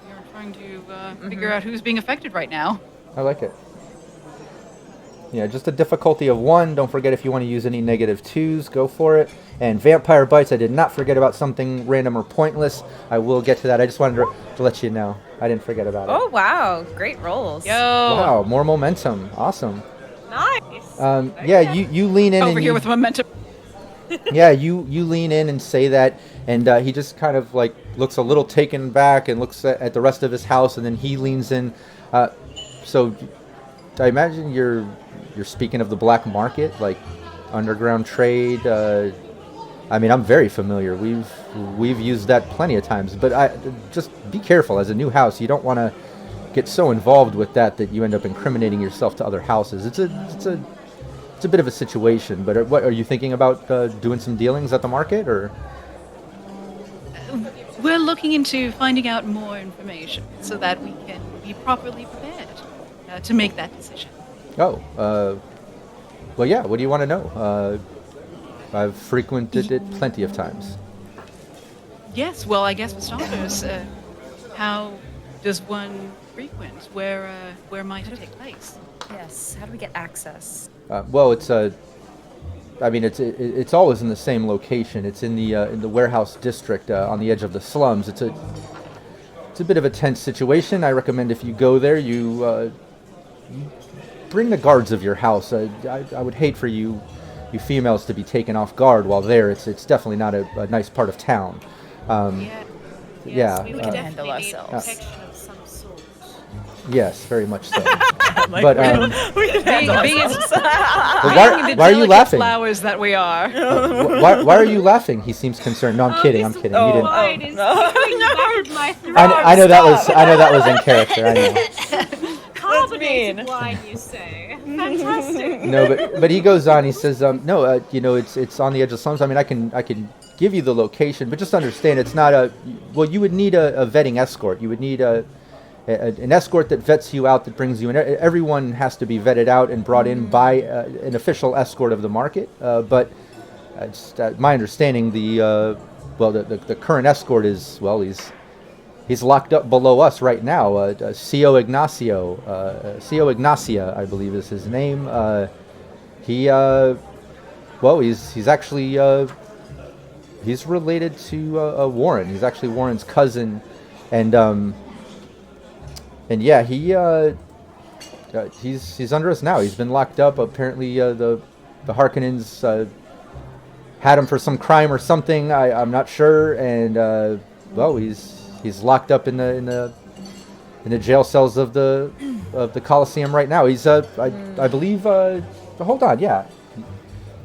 Speaker 2: you're trying to figure out who's being affected right now.
Speaker 4: I like it. Yeah, just a difficulty of 1. Don't forget, if you want to use any negative 2s, go for it. And Vampire Bites, I did not forget about something random or pointless. I will get to that. I just wanted to let you know. I didn't forget about it.
Speaker 3: Oh wow, great rolls.
Speaker 2: Yo.
Speaker 4: Wow, more momentum. Awesome.
Speaker 5: Nice.
Speaker 4: Yeah, you lean in
Speaker 2: Over
Speaker 4: and
Speaker 2: here
Speaker 4: you,
Speaker 2: with momentum.
Speaker 4: yeah, you lean in and say that, and he just kind of like looks a little taken back and looks at the rest of his house, and then he leans in. So I imagine you're speaking of the black market, like underground trade. I mean, I'm very familiar. We've used that plenty of times, but just be careful. As a new house, you don't want to get so involved with that you end up incriminating yourself to other houses. It's a bit of a situation. But what are you thinking about doing some dealings at the market, or?
Speaker 2: We're looking into finding out more information so that we can be properly prepared to make that decision.
Speaker 4: Oh, well, yeah. What do you want to know? I've frequented it plenty of times.
Speaker 2: Yes, well, I guess for starters, how does one frequent? Where might it take place?
Speaker 3: Yes. How do we get access?
Speaker 4: Well, it's it's always in the same location. It's in the warehouse district on the edge of the slums. It's a bit of a tense situation. I recommend if you go there, you bring the guards of your house. I would hate for you females to be taken off guard while there. It's definitely not a nice part of town. Yeah.
Speaker 5: We would
Speaker 3: can
Speaker 5: definitely
Speaker 3: handle
Speaker 5: need
Speaker 3: ourselves.
Speaker 5: protection of some sort.
Speaker 4: Yes, very much so. But
Speaker 3: We can handle
Speaker 2: being-
Speaker 3: ourselves.
Speaker 4: why are you
Speaker 2: Delicate
Speaker 4: laughing?
Speaker 2: flowers that we are.
Speaker 4: Why are you laughing? He seems concerned. No, I'm kidding. I'm kidding. You didn't.
Speaker 5: Wine is
Speaker 3: no.
Speaker 5: going back in my throat.
Speaker 4: I know that was in character. I know.
Speaker 5: Carbonated
Speaker 3: mean.
Speaker 5: wine, you say? Fantastic.
Speaker 4: No, but he goes on. He says, no, it's on the edge of slums. I mean, I can give you the location, but just understand it's not you would need a vetting escort. You would need an escort that vets you out, that brings you in. Everyone has to be vetted out and brought in by an official escort of the market. But my understanding, the current escort is, he's locked up below us right now. Co Ignacia, I believe is his name. He's actually he's related to Warren. He's actually Warren's cousin, and yeah, he's under us now. He's been locked up. Apparently, the Harkonnens had him for some crime or something. I'm not sure, and He's locked up in the jail cells of the Colosseum right now. He's I believe. Hold on, yeah.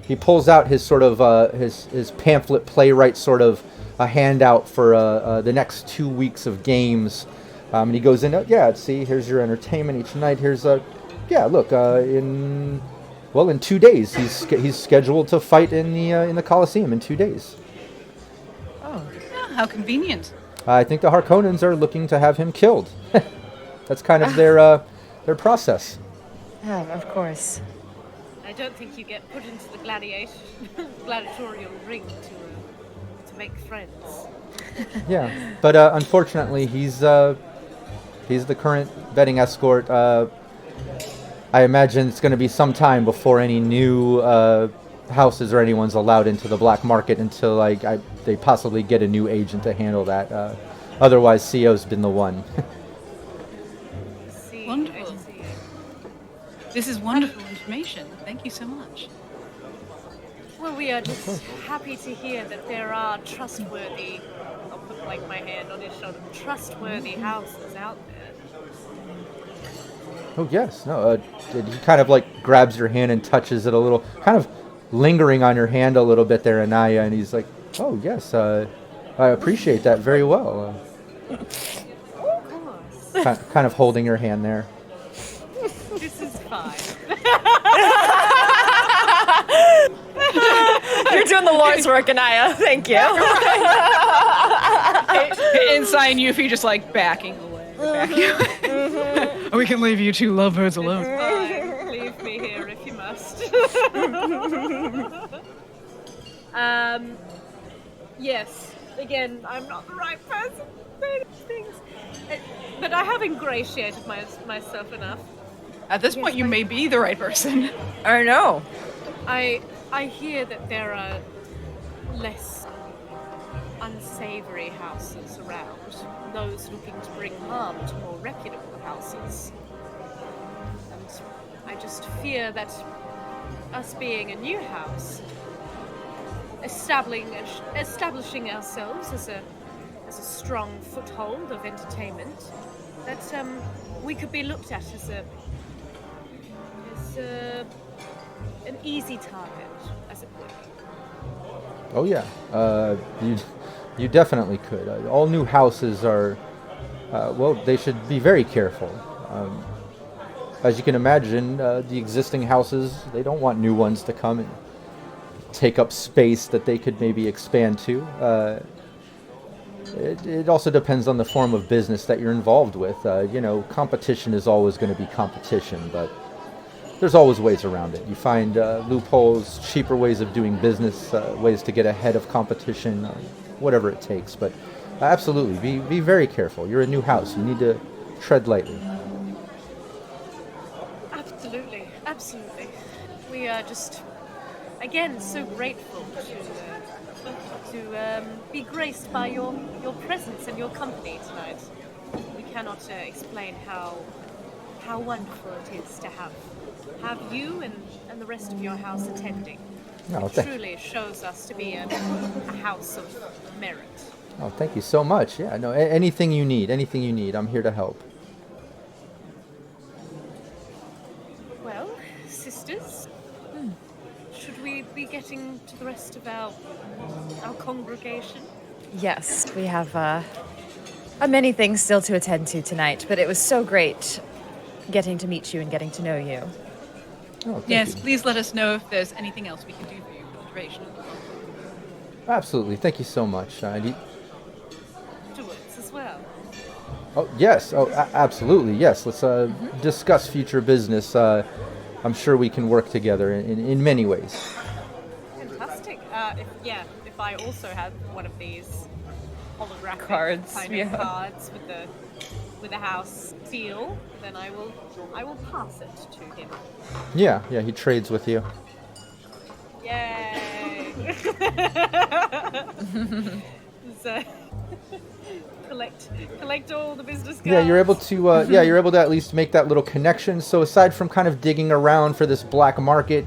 Speaker 4: He pulls out his sort of his pamphlet playwright sort of a handout for the next 2 weeks of games, and he goes in. Yeah, see, here's your entertainment each night. Here's look, in 2 days he's scheduled to fight in the Colosseum in 2 days.
Speaker 2: Oh, how convenient.
Speaker 4: I think the Harkonnens are looking to have him killed. That's kind of their process.
Speaker 3: Oh, of course.
Speaker 5: I don't think you get put into the gladiatorial ring to make friends.
Speaker 4: Yeah, but unfortunately, he's the current betting escort. I imagine it's going to be some time before any new houses or anyone's allowed into the black market until they possibly get a new agent to handle that. Otherwise, CO's been the one.
Speaker 2: Wonderful. This is wonderful information. Thank you so much.
Speaker 5: Well, we are just happy to hear that there are trustworthy, I'll put my hand on his shoulder, trustworthy houses out there.
Speaker 4: Oh yes, no. He kind of grabs your hand and touches it a little, kind of lingering on your hand a little bit there, Anaya, and he's like, "Oh yes, I appreciate that very well."
Speaker 5: Of course.
Speaker 4: Kind of holding your hand there.
Speaker 5: This is fine.
Speaker 3: You're doing the Lord's work, Anaya. Thank you.
Speaker 2: Inside Yuffie just backing away. We can leave you two lovebirds alone.
Speaker 5: Fine. Leave me here if you must. Yes. Again, I'm not the right person to say these things. But I have ingratiated myself enough.
Speaker 2: At this point, you may be the right person.
Speaker 3: I know.
Speaker 5: I hear that there are less unsavory houses around, those looking to bring harm to more reputable houses. And I just fear that us being a new house, establishing ourselves as a strong foothold of entertainment, that we could be looked at as an easy target, as it were.
Speaker 4: Oh yeah, you definitely could. All new houses are, they should be very careful. As you can imagine, the existing houses, they don't want new ones to come and take up space that they could maybe expand to. It also depends on the form of business that you're involved with. Competition is always going to be competition, but there's always ways around it. You find loopholes, cheaper ways of doing business, ways to get ahead of competition, whatever it takes. But absolutely, be very careful. You're a new house. You need to tread lightly.
Speaker 5: Absolutely. We are just, again, so grateful to be graced by your presence and your company tonight. We cannot explain how wonderful it is to have you and the rest of your house attending. It truly shows us to be a house of merit.
Speaker 4: Oh, thank you so much. Yeah, no, anything you need, I'm here to help.
Speaker 5: Well, sisters, should we be getting to the rest of our congregation?
Speaker 3: Yes, we have many things still to attend to tonight, but it was so great getting to meet you and getting to know you.
Speaker 4: Oh,
Speaker 2: Yes,
Speaker 4: you.
Speaker 2: please let us know if there's anything else we can do for you for the duration.
Speaker 4: Absolutely. Thank you so much.
Speaker 5: Afterwards as well.
Speaker 4: Oh, yes. Oh, absolutely. Yes. Let's discuss future business. I'm sure we can work together in many ways.
Speaker 5: Fantastic. If I also had one of these holographic
Speaker 3: Cards,
Speaker 5: cards with a house seal, then I will pass it to him.
Speaker 4: Yeah, he trades with you.
Speaker 5: Yay! So, collect all the business cards.
Speaker 4: Yeah, you're able to at least make that little connection. So aside from kind of digging around for this black market,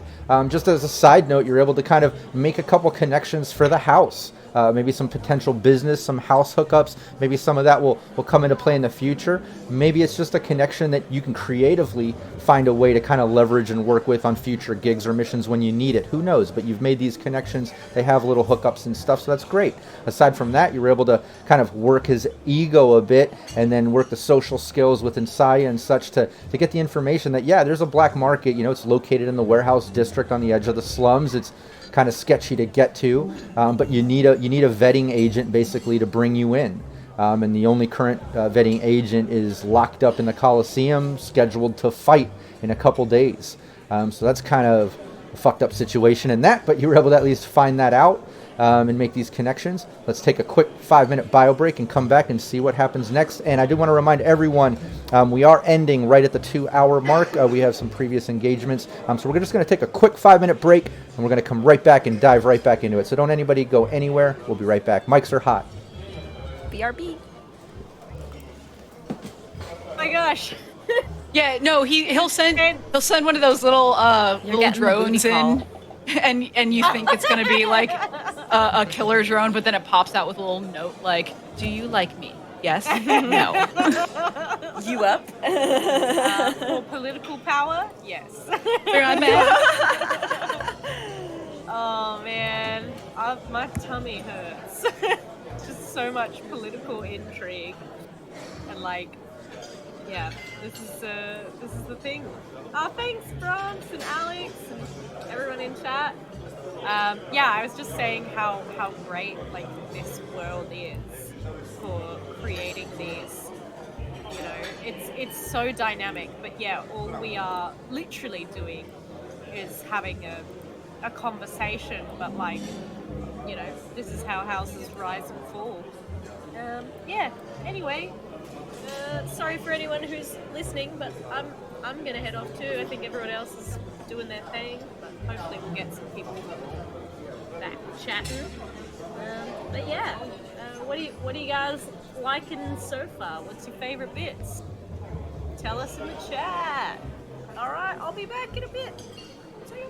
Speaker 4: just as a side note, you're able to kind of make a couple connections for the house. maybe some potential business, some house hookups. Maybe some of that will come into play in the future. Maybe it's just a connection that you can creatively find a way to kind of leverage and work with on future gigs or missions when you need it. Who knows? But you've made these connections. They have little hookups and stuff, so that's great. Aside from that, you were able to kind of work his ego a bit and then work the social skills within Saya and such to get the information that, yeah, there's a black market. You know, it's located in the warehouse district on the edge of the slums. It's kind of sketchy to get to, but you need a vetting agent basically to bring you in. And the only current vetting agent is locked up in the Coliseum, scheduled to fight in a couple days. So that's kind of a fucked up situation in that, but you were able to at least find that out and make these connections. Let's take a quick 5-minute bio break and come back and see what happens next. And I do want to remind everyone, we are ending right at the 2-hour mark. We have some previous engagements. So we're just going to take a quick 5-minute break, and we're going to come right back and dive right back into it. So don't anybody go anywhere. We'll be right back. Mics are hot.
Speaker 3: BRB.
Speaker 5: Oh my gosh.
Speaker 2: Yeah, no, he'll send one of those little little
Speaker 3: getting the
Speaker 2: drones
Speaker 3: booty
Speaker 2: in,
Speaker 3: call.
Speaker 2: and you think it's gonna be like a killer drone, but then it pops out with a little note like, "Do you like me? Yes, no."
Speaker 3: You up?
Speaker 5: For political power, yes.
Speaker 2: Where I'm at.
Speaker 5: Oh man, my tummy hurts. Just so much political intrigue, and like, yeah, this is the thing. Thanks, Bronx and Alex and everyone in chat. Yeah, I was just saying how great like this world is for creating these. You know, it's so dynamic, but yeah, all we are literally doing is having a conversation, but like, you know, this is how houses rise and fall. Yeah. Anyway, sorry for anyone who's listening, but I'm gonna head off too. I think everyone else is doing their thing, but hopefully we'll get some people back chatting. But yeah, what are you guys liking so far? What's your favorite bits? Tell us in the chat. All right, I'll be back in a bit. See you.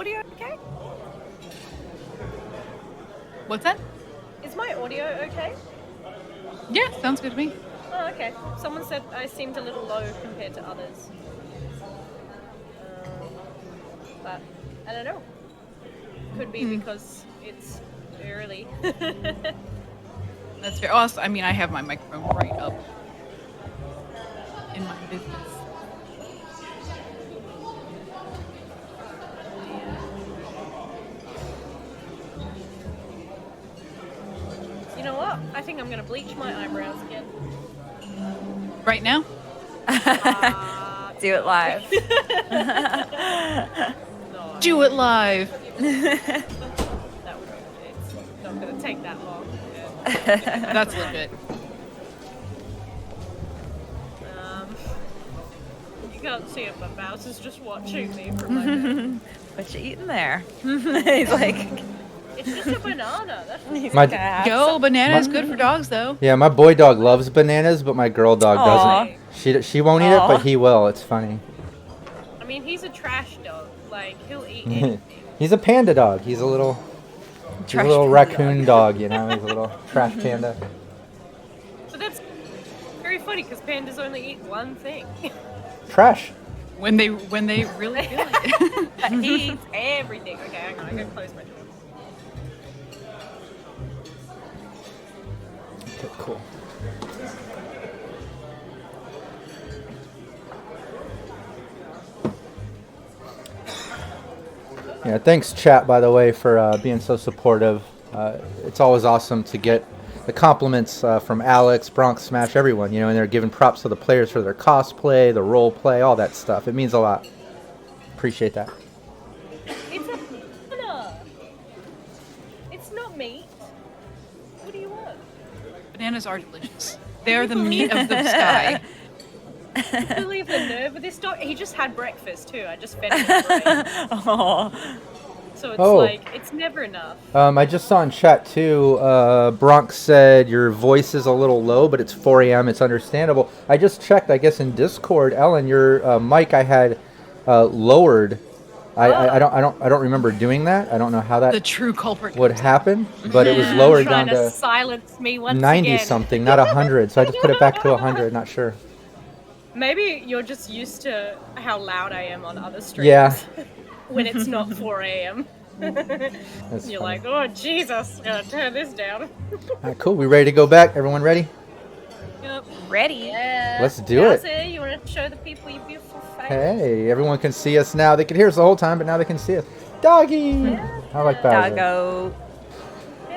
Speaker 5: audio okay?
Speaker 2: What's that?
Speaker 5: Is my audio okay?
Speaker 2: Yeah, sounds good to me.
Speaker 5: Oh, okay. Someone said I seemed a little low compared to others. But I don't know. Could be because it's early.
Speaker 2: That's fair. Also, I mean, I have my microphone right up in my business.
Speaker 5: You know what? I think I'm gonna bleach my eyebrows again.
Speaker 2: Right now?
Speaker 3: Do it live.
Speaker 5: No,
Speaker 2: Do it live.
Speaker 5: that would it's not gonna take that long.
Speaker 2: That's legit.
Speaker 5: You can't see it, but Mouse is just watching me from my bed.
Speaker 3: What you eating there? He's like,
Speaker 5: It's just a banana. That's
Speaker 3: he's
Speaker 4: My-
Speaker 3: gonna have
Speaker 2: Go,
Speaker 3: some-
Speaker 2: bananas good for dogs, though.
Speaker 4: Yeah, my boy dog loves bananas, but my girl dog
Speaker 3: Aw.
Speaker 4: doesn't. She won't eat it, but
Speaker 3: Aw.
Speaker 4: he will. It's funny.
Speaker 5: I mean, he's a trash dog. Like, he'll eat anything.
Speaker 4: He's a panda dog. He's a little
Speaker 3: Trash
Speaker 4: raccoon dog, you know. He's a little trash panda.
Speaker 5: But that's very funny because pandas only eat one thing.
Speaker 4: Trash.
Speaker 2: When they really feel it.
Speaker 5: But he eats everything. Okay, hang on. I gotta close my door.
Speaker 4: Okay, cool. Yeah, thanks, chat, by the way, for being so supportive. It's always awesome to get the compliments from Alex, Bronx Smash, everyone, you know, and they're giving props to the players for their cosplay, the role play, all that stuff. It means a lot. Appreciate that.
Speaker 5: It's a banana. It's not meat. What do you want?
Speaker 2: Bananas are delicious. They are the meat of the sky.
Speaker 5: I believe the nerve of this dog. He just had breakfast too. I just fed him. Right?
Speaker 3: Oh,
Speaker 5: So it's
Speaker 4: Oh.
Speaker 5: like it's never enough.
Speaker 4: I just saw in chat, too, Bronx said your voice is a little low, but it's 4 a.m. It's understandable. I just checked, I guess, in Discord. Ellen, your mic I had lowered. I don't remember doing that. I don't know how
Speaker 2: The
Speaker 4: that
Speaker 2: true culprit.
Speaker 4: would happen, but it was lowered down
Speaker 5: Trying to
Speaker 4: to
Speaker 5: silence me once
Speaker 4: 90
Speaker 5: again.
Speaker 4: something, not 100. So I just put it back to 100. Not sure.
Speaker 5: Maybe you're just used to how loud I am on other streams.
Speaker 4: Yeah.
Speaker 5: When it's not 4 a.m.
Speaker 4: That's
Speaker 5: You're
Speaker 4: funny.
Speaker 5: like, oh Jesus, gotta turn this down.
Speaker 4: All right, cool. We ready to go back? Everyone ready?
Speaker 5: Yep.
Speaker 3: ready.
Speaker 5: Yeah.
Speaker 4: Let's do it.
Speaker 5: Bowser, you want to show the people your beautiful face?
Speaker 4: Hey, everyone can see us now. They could hear us the whole time, but now they can see us. Doggy! I like Bowser.
Speaker 3: Doggo.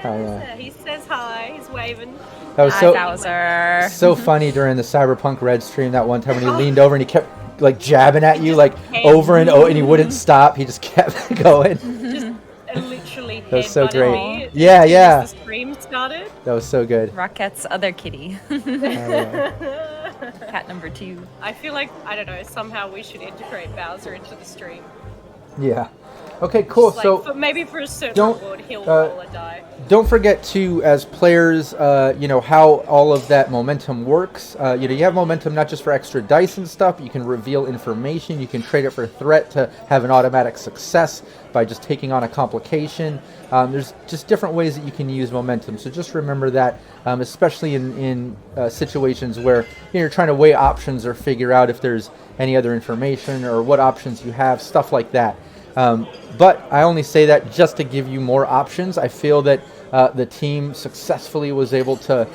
Speaker 4: Oh, yeah.
Speaker 5: He says hi. He's waving.
Speaker 4: That was
Speaker 3: Hi,
Speaker 4: so
Speaker 3: Bowser.
Speaker 4: so funny during the Cyberpunk Red stream that one time when he leaned over and he kept like jabbing at you like over and over and he wouldn't stop. He just kept going.
Speaker 5: Just literally
Speaker 4: That was so
Speaker 5: headbutted
Speaker 4: great.
Speaker 5: me
Speaker 4: Yeah,
Speaker 5: as
Speaker 4: yeah.
Speaker 5: the stream started.
Speaker 4: That was so good.
Speaker 3: Rocket's other kitty.
Speaker 4: Oh, yeah.
Speaker 3: Cat number 2.
Speaker 5: I feel like, I don't know, somehow we should integrate Bowser into the stream.
Speaker 4: Yeah. Okay, cool.
Speaker 5: Just, like,
Speaker 4: So
Speaker 5: maybe for a certain
Speaker 4: don't,
Speaker 5: reward, he'll
Speaker 4: uh,
Speaker 5: roll or die.
Speaker 4: don't forget to, as players, you know, how all of that momentum works. You know, you have momentum not just for extra dice and stuff. You can reveal information. You can trade it for threat to have an automatic success by just taking on a complication. There's just different ways that you can use momentum. So just remember that, especially in situations where you know, you're trying to weigh options or figure out if there's any other information or what options you have, stuff like that. But I only say that just to give you more options. I feel that the team successfully was able to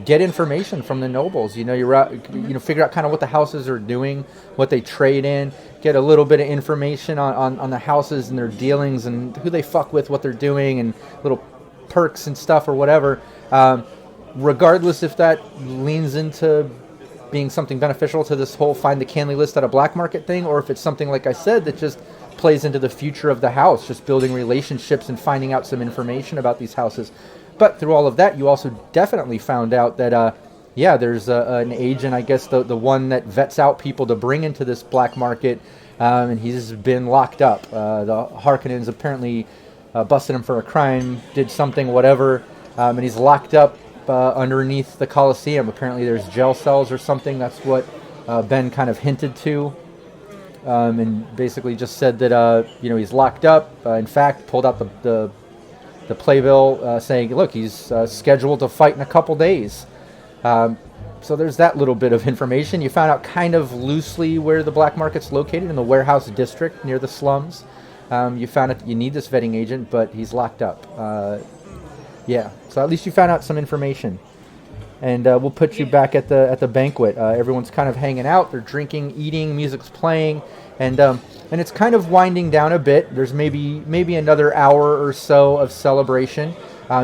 Speaker 4: get information from the nobles. You know, figure out kind of what the houses are doing, what they trade in, get a little bit of information on the houses and their dealings and who they fuck with, what they're doing, and little perks and stuff or whatever. Regardless if that leans into being something beneficial to this whole find the Canley list at a black market thing, or if it's something like I said that just plays into the future of the house, just building relationships and finding out some information about these houses. But through all of that, you also definitely found out that yeah, there's an agent, I guess the one that vets out people to bring into this black market, and he's been locked up. The Harkonnens apparently busted him for a crime, did something, whatever, and he's locked up underneath the Coliseum. Apparently there's jail cells or something. That's what Ben kind of hinted to. and basically just said that he's locked up. In fact, pulled out the playbill saying, look, he's scheduled to fight in a couple days. So there's that little bit of information. You found out kind of loosely where the black market's located, in the warehouse district near the slums. You found out you need this vetting agent, but he's locked up. Yeah, so at least you found out some information. And we'll put you back at the banquet. Everyone's kind of hanging out. They're drinking, eating, music's playing, and it's kind of winding down a bit. There's maybe another hour or so of celebration.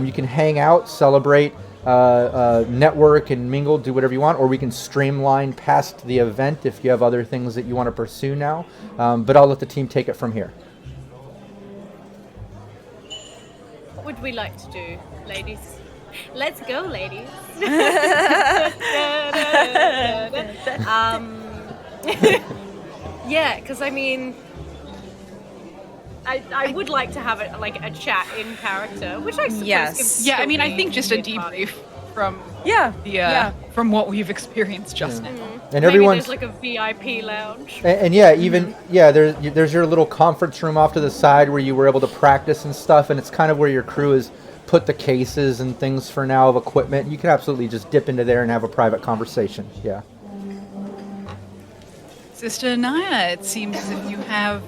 Speaker 4: You can hang out, celebrate, network and mingle, do whatever you want, or we can streamline past the event if you have other things that you want to pursue now. But I'll let the team take it from here.
Speaker 5: What would we like to do, ladies? Let's go, ladies. Yeah, because I mean, I would like to have a chat in character, which I suppose
Speaker 3: Yes.
Speaker 2: Yeah, I mean, I
Speaker 5: be
Speaker 2: think just a
Speaker 5: mid-party.
Speaker 2: debrief from
Speaker 3: Yeah.
Speaker 2: from what we've experienced just now.
Speaker 4: And
Speaker 5: Maybe
Speaker 4: everyone's
Speaker 5: there's like a VIP lounge.
Speaker 4: and yeah, even there's your little conference room off to the side where you were able to practice and stuff, and it's kind of where your crew has put the cases and things for now of equipment. You can absolutely just dip into there and have a private conversation. Yeah.
Speaker 2: Sister Naya, it seems as if you have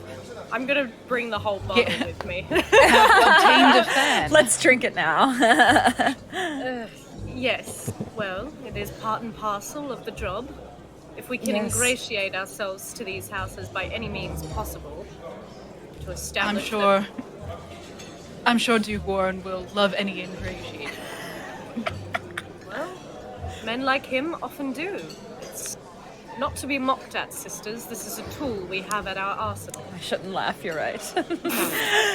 Speaker 5: I'm gonna bring the whole bottle
Speaker 2: Yeah.
Speaker 5: with me.
Speaker 2: obtained a fan.
Speaker 3: Let's drink it now.
Speaker 5: Yes, well, it is part and parcel of the job. If we can
Speaker 3: Yes.
Speaker 5: ingratiate ourselves to these houses by any means possible, to establish
Speaker 2: I'm sure Duke Warren will love any ingratiation.
Speaker 5: Well, men like him often do. It's not to be mocked at, sisters. This is a tool we have at our arsenal.
Speaker 3: I shouldn't laugh, you're right.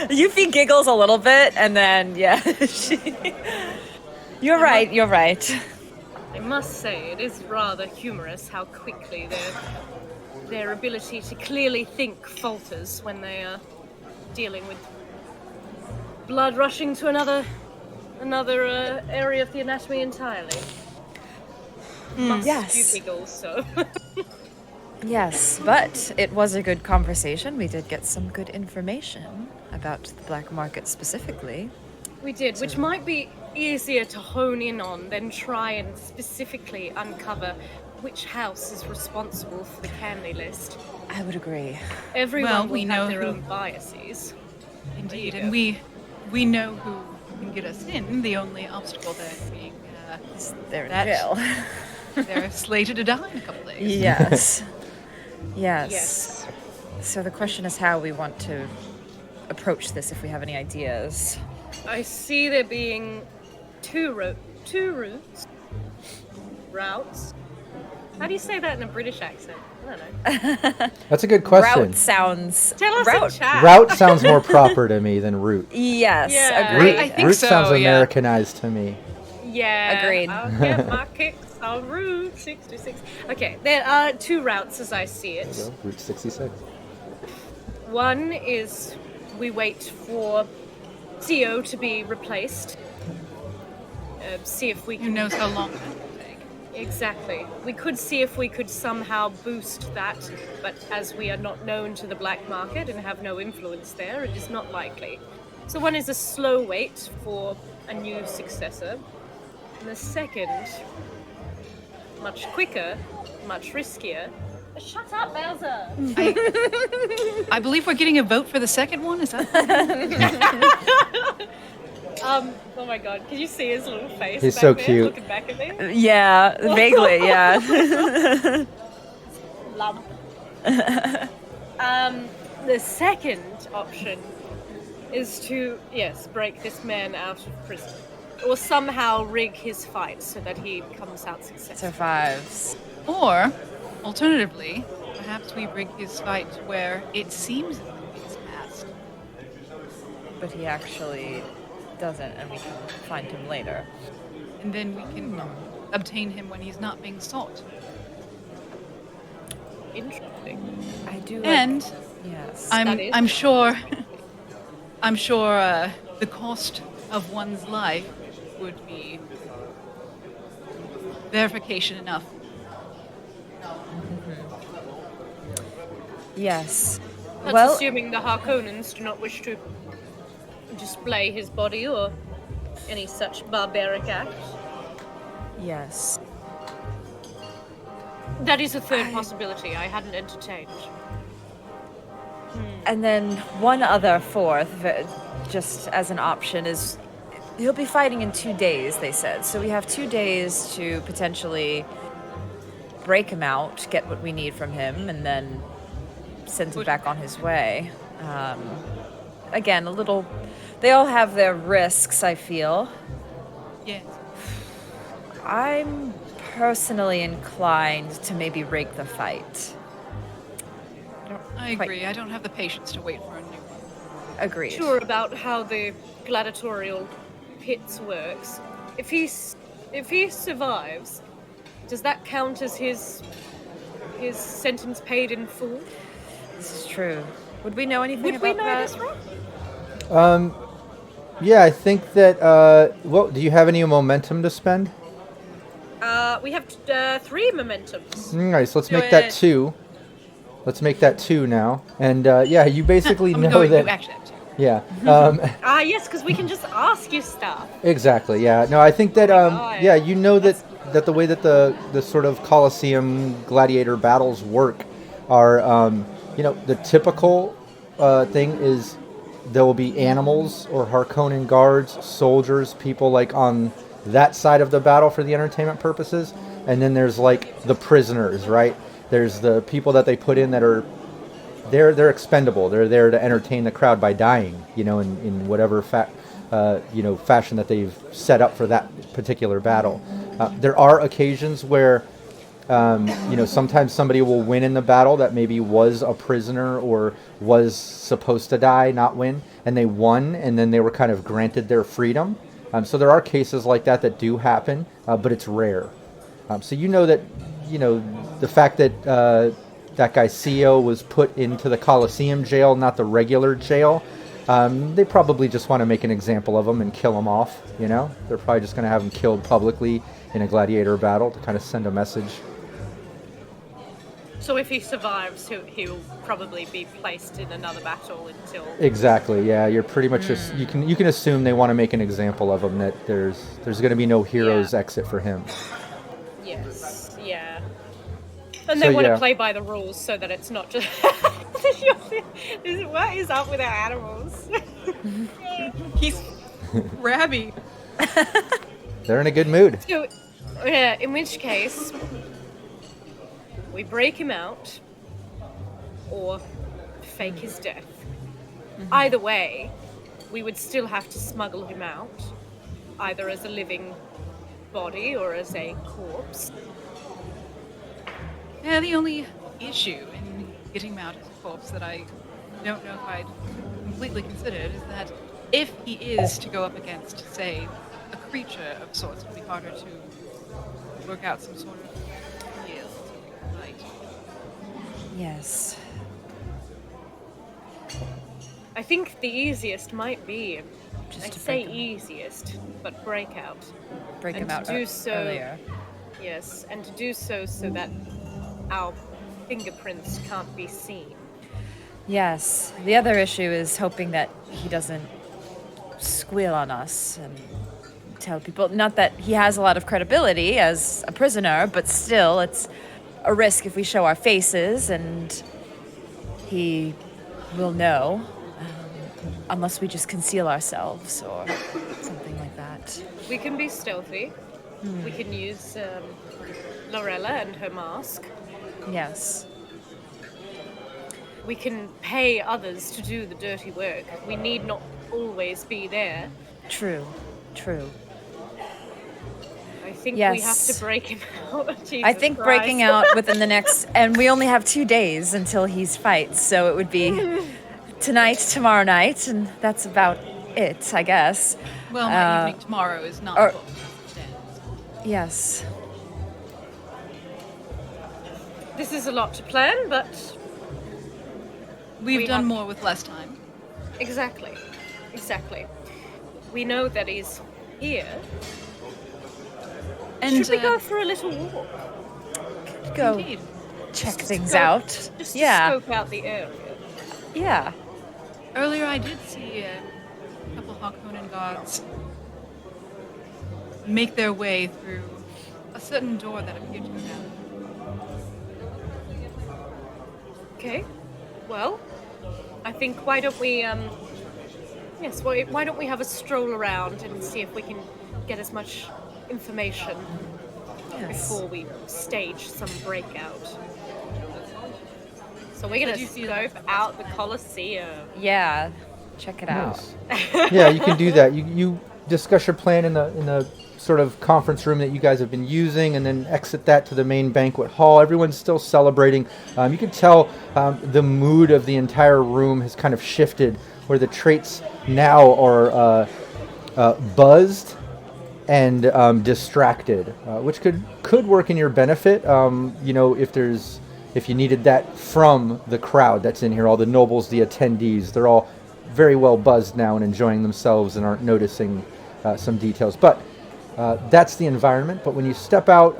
Speaker 3: Yuffie giggles a little bit, and then, yeah. You're right.
Speaker 5: I must say, it is rather humorous how quickly their ability to clearly think falters when they are dealing with blood rushing to another area of the anatomy entirely. Must
Speaker 3: Yes.
Speaker 5: do giggles, so.
Speaker 3: Yes, but it was a good conversation. We did get some good information about the black market specifically.
Speaker 5: We did, which might be easier to hone in on than try and specifically uncover which house is responsible for the candy list.
Speaker 3: I would agree.
Speaker 5: Everyone
Speaker 2: Well,
Speaker 5: will
Speaker 2: we know
Speaker 5: have their
Speaker 2: who-
Speaker 5: own biases.
Speaker 2: Indeed,
Speaker 5: There
Speaker 2: and
Speaker 5: you
Speaker 2: we know who can get us in. The only obstacle there being
Speaker 3: They're in
Speaker 2: That-
Speaker 3: jail.
Speaker 2: they're slated to die in a couple days.
Speaker 3: Yes. Yes.
Speaker 5: Yes.
Speaker 3: So the question is how we want to approach this, if we have any ideas.
Speaker 5: I see there being two routes. How do you say that in a British accent? I don't know.
Speaker 4: That's a good question.
Speaker 3: Route sounds.
Speaker 5: Tell us
Speaker 3: route.
Speaker 5: in chat.
Speaker 4: Route sounds more proper to me than route.
Speaker 3: Yes,
Speaker 5: Yeah.
Speaker 3: agreed.
Speaker 2: I think
Speaker 4: route
Speaker 2: so,
Speaker 4: sounds
Speaker 2: yeah.
Speaker 4: Americanized to me.
Speaker 5: Yeah.
Speaker 3: Agreed.
Speaker 5: I'll get my kicks on Route 66. Okay, there are two routes as I see it.
Speaker 4: So, route 66.
Speaker 5: One is we wait for Theo to be replaced. See if we
Speaker 2: Who
Speaker 5: can.
Speaker 2: knows how long that will take?
Speaker 5: Exactly. We could see if we could somehow boost that, but as we are not known to the black market and have no influence there, it is not likely. So one is a slow wait for a new successor. And the second, much quicker, much riskier. Shut up, Bowser!
Speaker 2: I believe we're getting a vote for the second one. Is that?
Speaker 5: Oh my god, can you see his little face?
Speaker 4: He's
Speaker 5: back
Speaker 4: so
Speaker 5: there,
Speaker 4: cute.
Speaker 5: Looking back at me.
Speaker 3: Yeah, vaguely, yeah.
Speaker 5: Lump. The second option is to, yes, break this man out of prison. Or somehow rig his fight so that he comes out successful.
Speaker 3: Survives.
Speaker 2: Or, alternatively, perhaps we rig his fight where it seems that he's passed.
Speaker 3: But he actually doesn't, and we can find him later.
Speaker 2: And then we can obtain him when he's not being sought.
Speaker 5: Interesting.
Speaker 3: I do.
Speaker 2: And
Speaker 3: yes.
Speaker 5: That is-
Speaker 2: I'm sure the cost of one's life would be verification enough.
Speaker 3: Yes.
Speaker 5: That's
Speaker 3: Well,
Speaker 5: assuming the Harkonnens do not wish to display his body or any such barbaric act.
Speaker 3: yes.
Speaker 5: That is a third possibility I hadn't entertained.
Speaker 3: And then one other fourth, just as an option, is he'll be fighting in 2 days, they said. So we have 2 days to potentially break him out, get what we need from him, and then send him back on his way. Again, a little... They all have their risks, I feel.
Speaker 2: Yes.
Speaker 3: I'm personally inclined to maybe rake the fight.
Speaker 2: I agree. I don't have the patience to wait for a new one.
Speaker 3: Agreed.
Speaker 5: Sure about how the gladiatorial pits works. If he survives, does that count as his sentence paid in full?
Speaker 3: This is true. Would we know anything
Speaker 5: Would
Speaker 3: about
Speaker 5: we know
Speaker 3: that?
Speaker 5: this, Rob?
Speaker 4: Yeah, I think that. Well, do you have any momentum to spend?
Speaker 5: We have 3 momentums.
Speaker 4: All right, so let's
Speaker 2: Do
Speaker 4: make that
Speaker 2: it.
Speaker 4: 2. Let's make that 2 now. And yeah, you basically
Speaker 2: I'm
Speaker 4: know
Speaker 2: going
Speaker 4: that.
Speaker 2: to actually have to.
Speaker 4: Yeah.
Speaker 5: Yes, because we can just ask you stuff.
Speaker 4: Exactly. Yeah. No, I think that.
Speaker 5: God.
Speaker 4: Yeah, you know that the way that the sort of Colosseum gladiator battles work are, the typical thing is there will be animals or Harkonnen guards, soldiers, people like on that side of the battle for the entertainment purposes, and then there's like the prisoners, right? There's the people that they put in that are they're expendable. They're there to entertain the crowd by dying, in whatever fashion that they've set up for that particular battle. There are occasions where sometimes somebody will win in the battle that maybe was a prisoner or was supposed to die, not win, and they won, and then they were kind of granted their freedom. So there are cases like that do happen, but it's rare. So that, the fact that that guy CEO was put into the Colosseum jail, not the regular jail, they probably just want to make an example of him and kill him off, They're probably just going to have him killed publicly in a gladiator battle to kind of send a message.
Speaker 5: So if he survives, he'll probably be placed in another battle until...
Speaker 4: Exactly, yeah. You're pretty much just... You can assume they want to make an example of him, that there's going to be no hero's exit for him.
Speaker 5: Yes, yeah. And they want to play by the rules so that it's not just... What is up with our animals?
Speaker 2: He's crabby.
Speaker 4: They're in a good mood.
Speaker 5: So, yeah, in which case, we break him out or fake his death. Either way, we would still have to smuggle him out, either as a living body or as a corpse.
Speaker 2: Yeah, the only issue in getting him out as a corpse that I don't know if I'd completely considered is that if he is to go up against, say, a creature of sorts, it would be harder to work out some sort of deal. Right.
Speaker 3: Yes.
Speaker 5: I think the easiest might be,
Speaker 3: Just
Speaker 5: I'd
Speaker 3: to
Speaker 5: say
Speaker 3: break him.
Speaker 5: easiest, but breakout.
Speaker 3: Break
Speaker 5: And
Speaker 3: him out
Speaker 5: to do so-
Speaker 3: earlier.
Speaker 5: Yes, and to do so that our fingerprints can't be seen.
Speaker 3: Yes. The other issue is hoping that he doesn't squeal on us and tell people. Not that he has a lot of credibility as a prisoner, but still, it's a risk if we show our faces, and he will know, unless we just conceal ourselves or something like that.
Speaker 5: We can be stealthy. We can use Lorella and her mask.
Speaker 3: Yes.
Speaker 5: We can pay others to do the dirty work. We need not always be there.
Speaker 3: True.
Speaker 5: I think we have
Speaker 3: Yes.
Speaker 5: to break him out. Jesus
Speaker 3: I think breaking
Speaker 5: Christ.
Speaker 3: out within the next, and we only have 2 days until he's fights, so it would be tonight, tomorrow night, and that's about it, I guess.
Speaker 2: Well, my evening tomorrow is not
Speaker 3: or-
Speaker 2: booked. as it stands.
Speaker 3: Yes.
Speaker 5: This is a lot to plan, but
Speaker 2: We've
Speaker 5: We
Speaker 2: done
Speaker 5: have-
Speaker 2: more with less time.
Speaker 5: exactly. We know that he's here.
Speaker 2: And
Speaker 5: Should we go for a little walk?
Speaker 3: Go.
Speaker 2: Indeed.
Speaker 3: check
Speaker 5: Just to
Speaker 3: things
Speaker 5: scope-
Speaker 3: out.
Speaker 5: Just to
Speaker 3: Yeah.
Speaker 5: scope out the area.
Speaker 3: Yeah.
Speaker 2: Earlier, I did see a couple Harkonnen guards make their way through a certain door that appeared to go down.
Speaker 5: Okay. Well, I think why don't we why don't we have a stroll around and see if we can get as much information
Speaker 3: Yes.
Speaker 5: before we stage some breakout. So we're
Speaker 2: So
Speaker 5: gonna
Speaker 2: do you feel
Speaker 5: scope
Speaker 2: like-
Speaker 5: out the Colosseum.
Speaker 3: Yeah. Check it out.
Speaker 4: Nice. Yeah, you can do that. You discuss your plan in the sort of conference room that you guys have been using, and then exit that to the main banquet hall. Everyone's still celebrating. You can tell the mood of the entire room has kind of shifted, where the traits now are buzzed and distracted, which could work in your benefit. If you needed that from the crowd that's in here, all the nobles, the attendees, they're all very well buzzed now and enjoying themselves and aren't noticing some details. But that's the environment. But when you step out,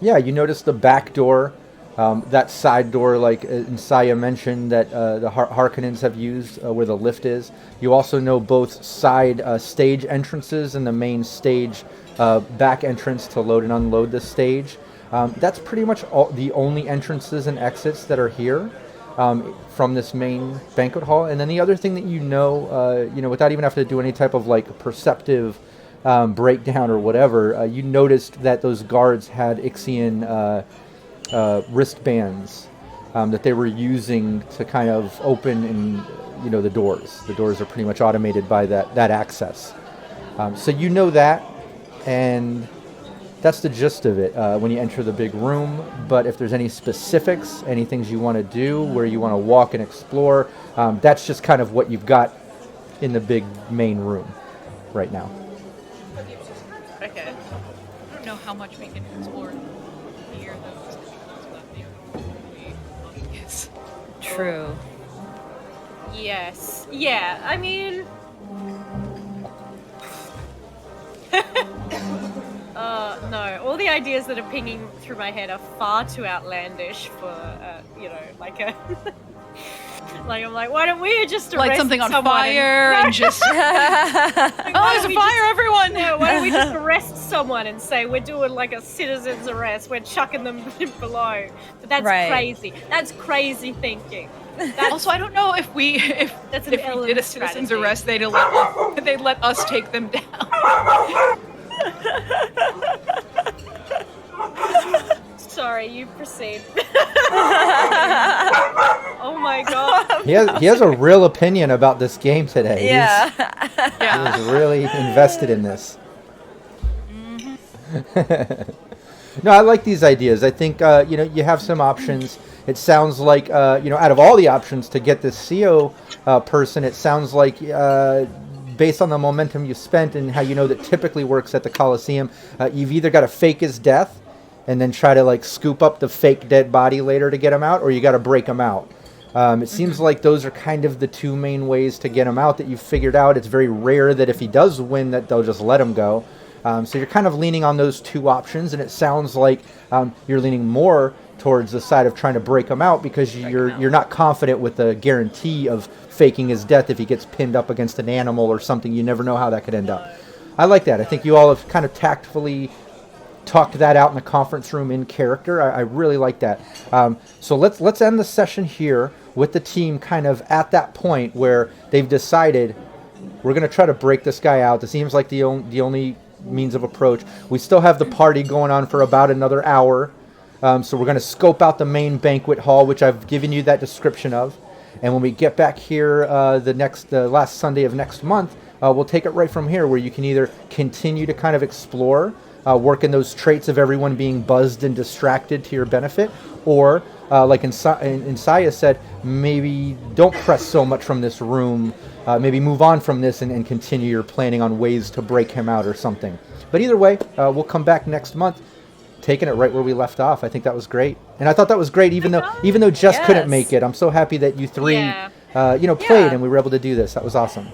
Speaker 4: you notice the back door, that side door, like Saya mentioned, that the Harkonnens have used, where the lift is. You also know both side stage entrances and the main stage back entrance to load and unload the stage. That's pretty much the only entrances and exits that are here from this main banquet hall. And then the other thing that without even having to do any type of like perceptive breakdown or whatever, you noticed that those guards had Ixian wristbands that they were using to kind of open and the doors. The doors are pretty much automated by that access. So you know that, and that's the gist of it when you enter the big room. But if there's any specifics, any things you want to do, where you want to walk and explore, that's just kind of what you've got in the big main room right now.
Speaker 5: Okay.
Speaker 2: I don't know how much we can explore here, though, just because that being really obvious.
Speaker 3: True.
Speaker 5: Yes. Yeah. I mean. No. All the ideas that are pinging through my head are far too outlandish for, like a. Like, I'm like, why don't we just arrest
Speaker 2: Light something on
Speaker 5: someone
Speaker 2: fire and just. Oh, there's a fire, everyone!
Speaker 5: No, why don't we just arrest someone and say we're doing like a citizen's arrest, we're chucking them below. But that's
Speaker 3: Right.
Speaker 5: crazy. That's crazy thinking.
Speaker 2: Also, I don't know if
Speaker 5: That's an
Speaker 2: if we
Speaker 5: LM
Speaker 2: did a citizen's
Speaker 5: strategy.
Speaker 2: arrest, they'd let us take them down.
Speaker 5: Sorry, you proceed. Oh my god.
Speaker 4: He has a real opinion about this game today.
Speaker 3: Yeah.
Speaker 2: Yeah.
Speaker 4: He's really invested in this. No, I like these ideas. I think you have some options. It sounds like out of all the options to get this CO person, it sounds like based on the momentum you spent and how you know that typically works at the Coliseum, you've either got to fake his death and then try to like scoop up the fake dead body later to get him out, or you got to break him out. It seems like those are kind of the two main ways to get him out that you've figured out. It's very rare that if he does win that they'll just let him go. So you're kind of leaning on those two options, and it sounds like you're leaning more towards the side of trying to break him out because you're not confident with the guarantee of faking his death if he gets pinned up against an animal or something. You never know how that could end up. I like that. I think you all have kind of tactfully talked that out in the conference room in character. I really like that. So let's end the session here with the team kind of at that point where they've decided we're going to try to break this guy out. This seems like the only means of approach. We still have the party going on for about another hour. So we're going to scope out the main banquet hall, which I've given you that description of. And when we get back here the last Sunday of next month, we'll take it right from here, where you can either continue to kind of explore, work in those traits of everyone being buzzed and distracted to your benefit, or like Saya said, maybe don't press so much from this room, maybe move on from this and continue your planning on ways to break him out or something. But either way, we'll come back next month, taking it right where we left off. I think that was great, and I thought that was great, even though Jess couldn't make it. I'm so happy that you three, played and we were able to do this. That was awesome.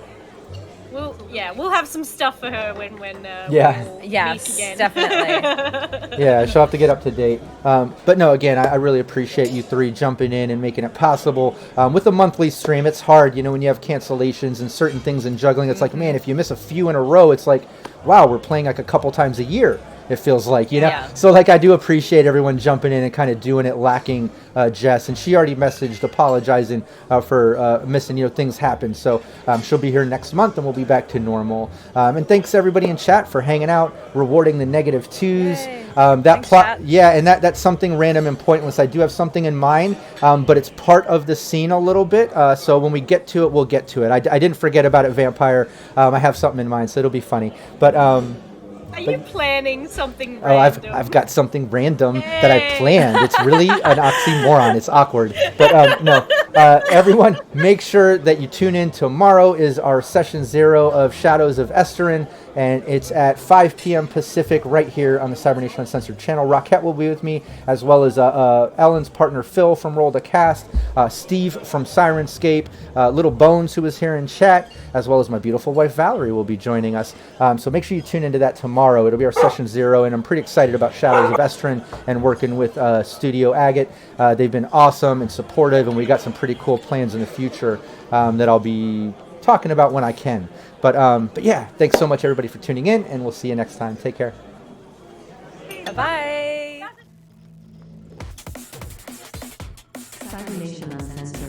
Speaker 5: We'll yeah, we'll have some stuff for her when
Speaker 4: Yeah.
Speaker 5: we all
Speaker 3: Yes,
Speaker 5: meet again.
Speaker 3: definitely.
Speaker 4: Yeah, she'll have to get up to date. But no, again, I really appreciate you three jumping in and making it possible. With a monthly stream, it's hard, when you have cancellations and certain things and juggling. It's like, man, if you miss a few in a row, it's like, wow, we're playing like a couple times a year. It feels like,
Speaker 3: Yeah.
Speaker 4: So like I do appreciate everyone jumping in and kind of doing it, lacking Jess. And she already messaged apologizing for missing, things happen. So she'll be here next month and we'll be back to normal. And thanks everybody in chat for hanging out, rewarding the negative twos.
Speaker 3: Yay.
Speaker 4: That
Speaker 3: Thanks,
Speaker 4: plot,
Speaker 3: chat.
Speaker 4: yeah, and that's something random and pointless. I do have something in mind, but it's part of the scene a little bit. So when we get to it, we'll get to it. I didn't forget about it, Vampire. I have something in mind, so it'll be funny. But
Speaker 5: Are you planning something
Speaker 4: oh,
Speaker 5: random?
Speaker 4: I've got something random that I planned. It's really an oxymoron. It's awkward. But no, everyone, make sure that you tune in. Tomorrow is our session 0 of Shadows of Esterin, and it's at 5 p.m. Pacific right here on the Cybernation Uncensored channel. Rockette will be with me, as well as Ellen's partner Phil from Roll the Cast, Steve from Sirenscape, Little Bones, who is here in chat, as well as my beautiful wife Valerie will be joining us. So make sure you tune into that tomorrow. It'll be our session 0, and I'm pretty excited about Shadows of Esterin and working with Studio Agate. They've been awesome and supportive, and we got some pretty cool plans in the future that I'll be talking about when I can. But yeah, thanks so much everybody for tuning in, and we'll see you next time. Take care.
Speaker 3: Bye.
Speaker 1: Cybernation Uncensored.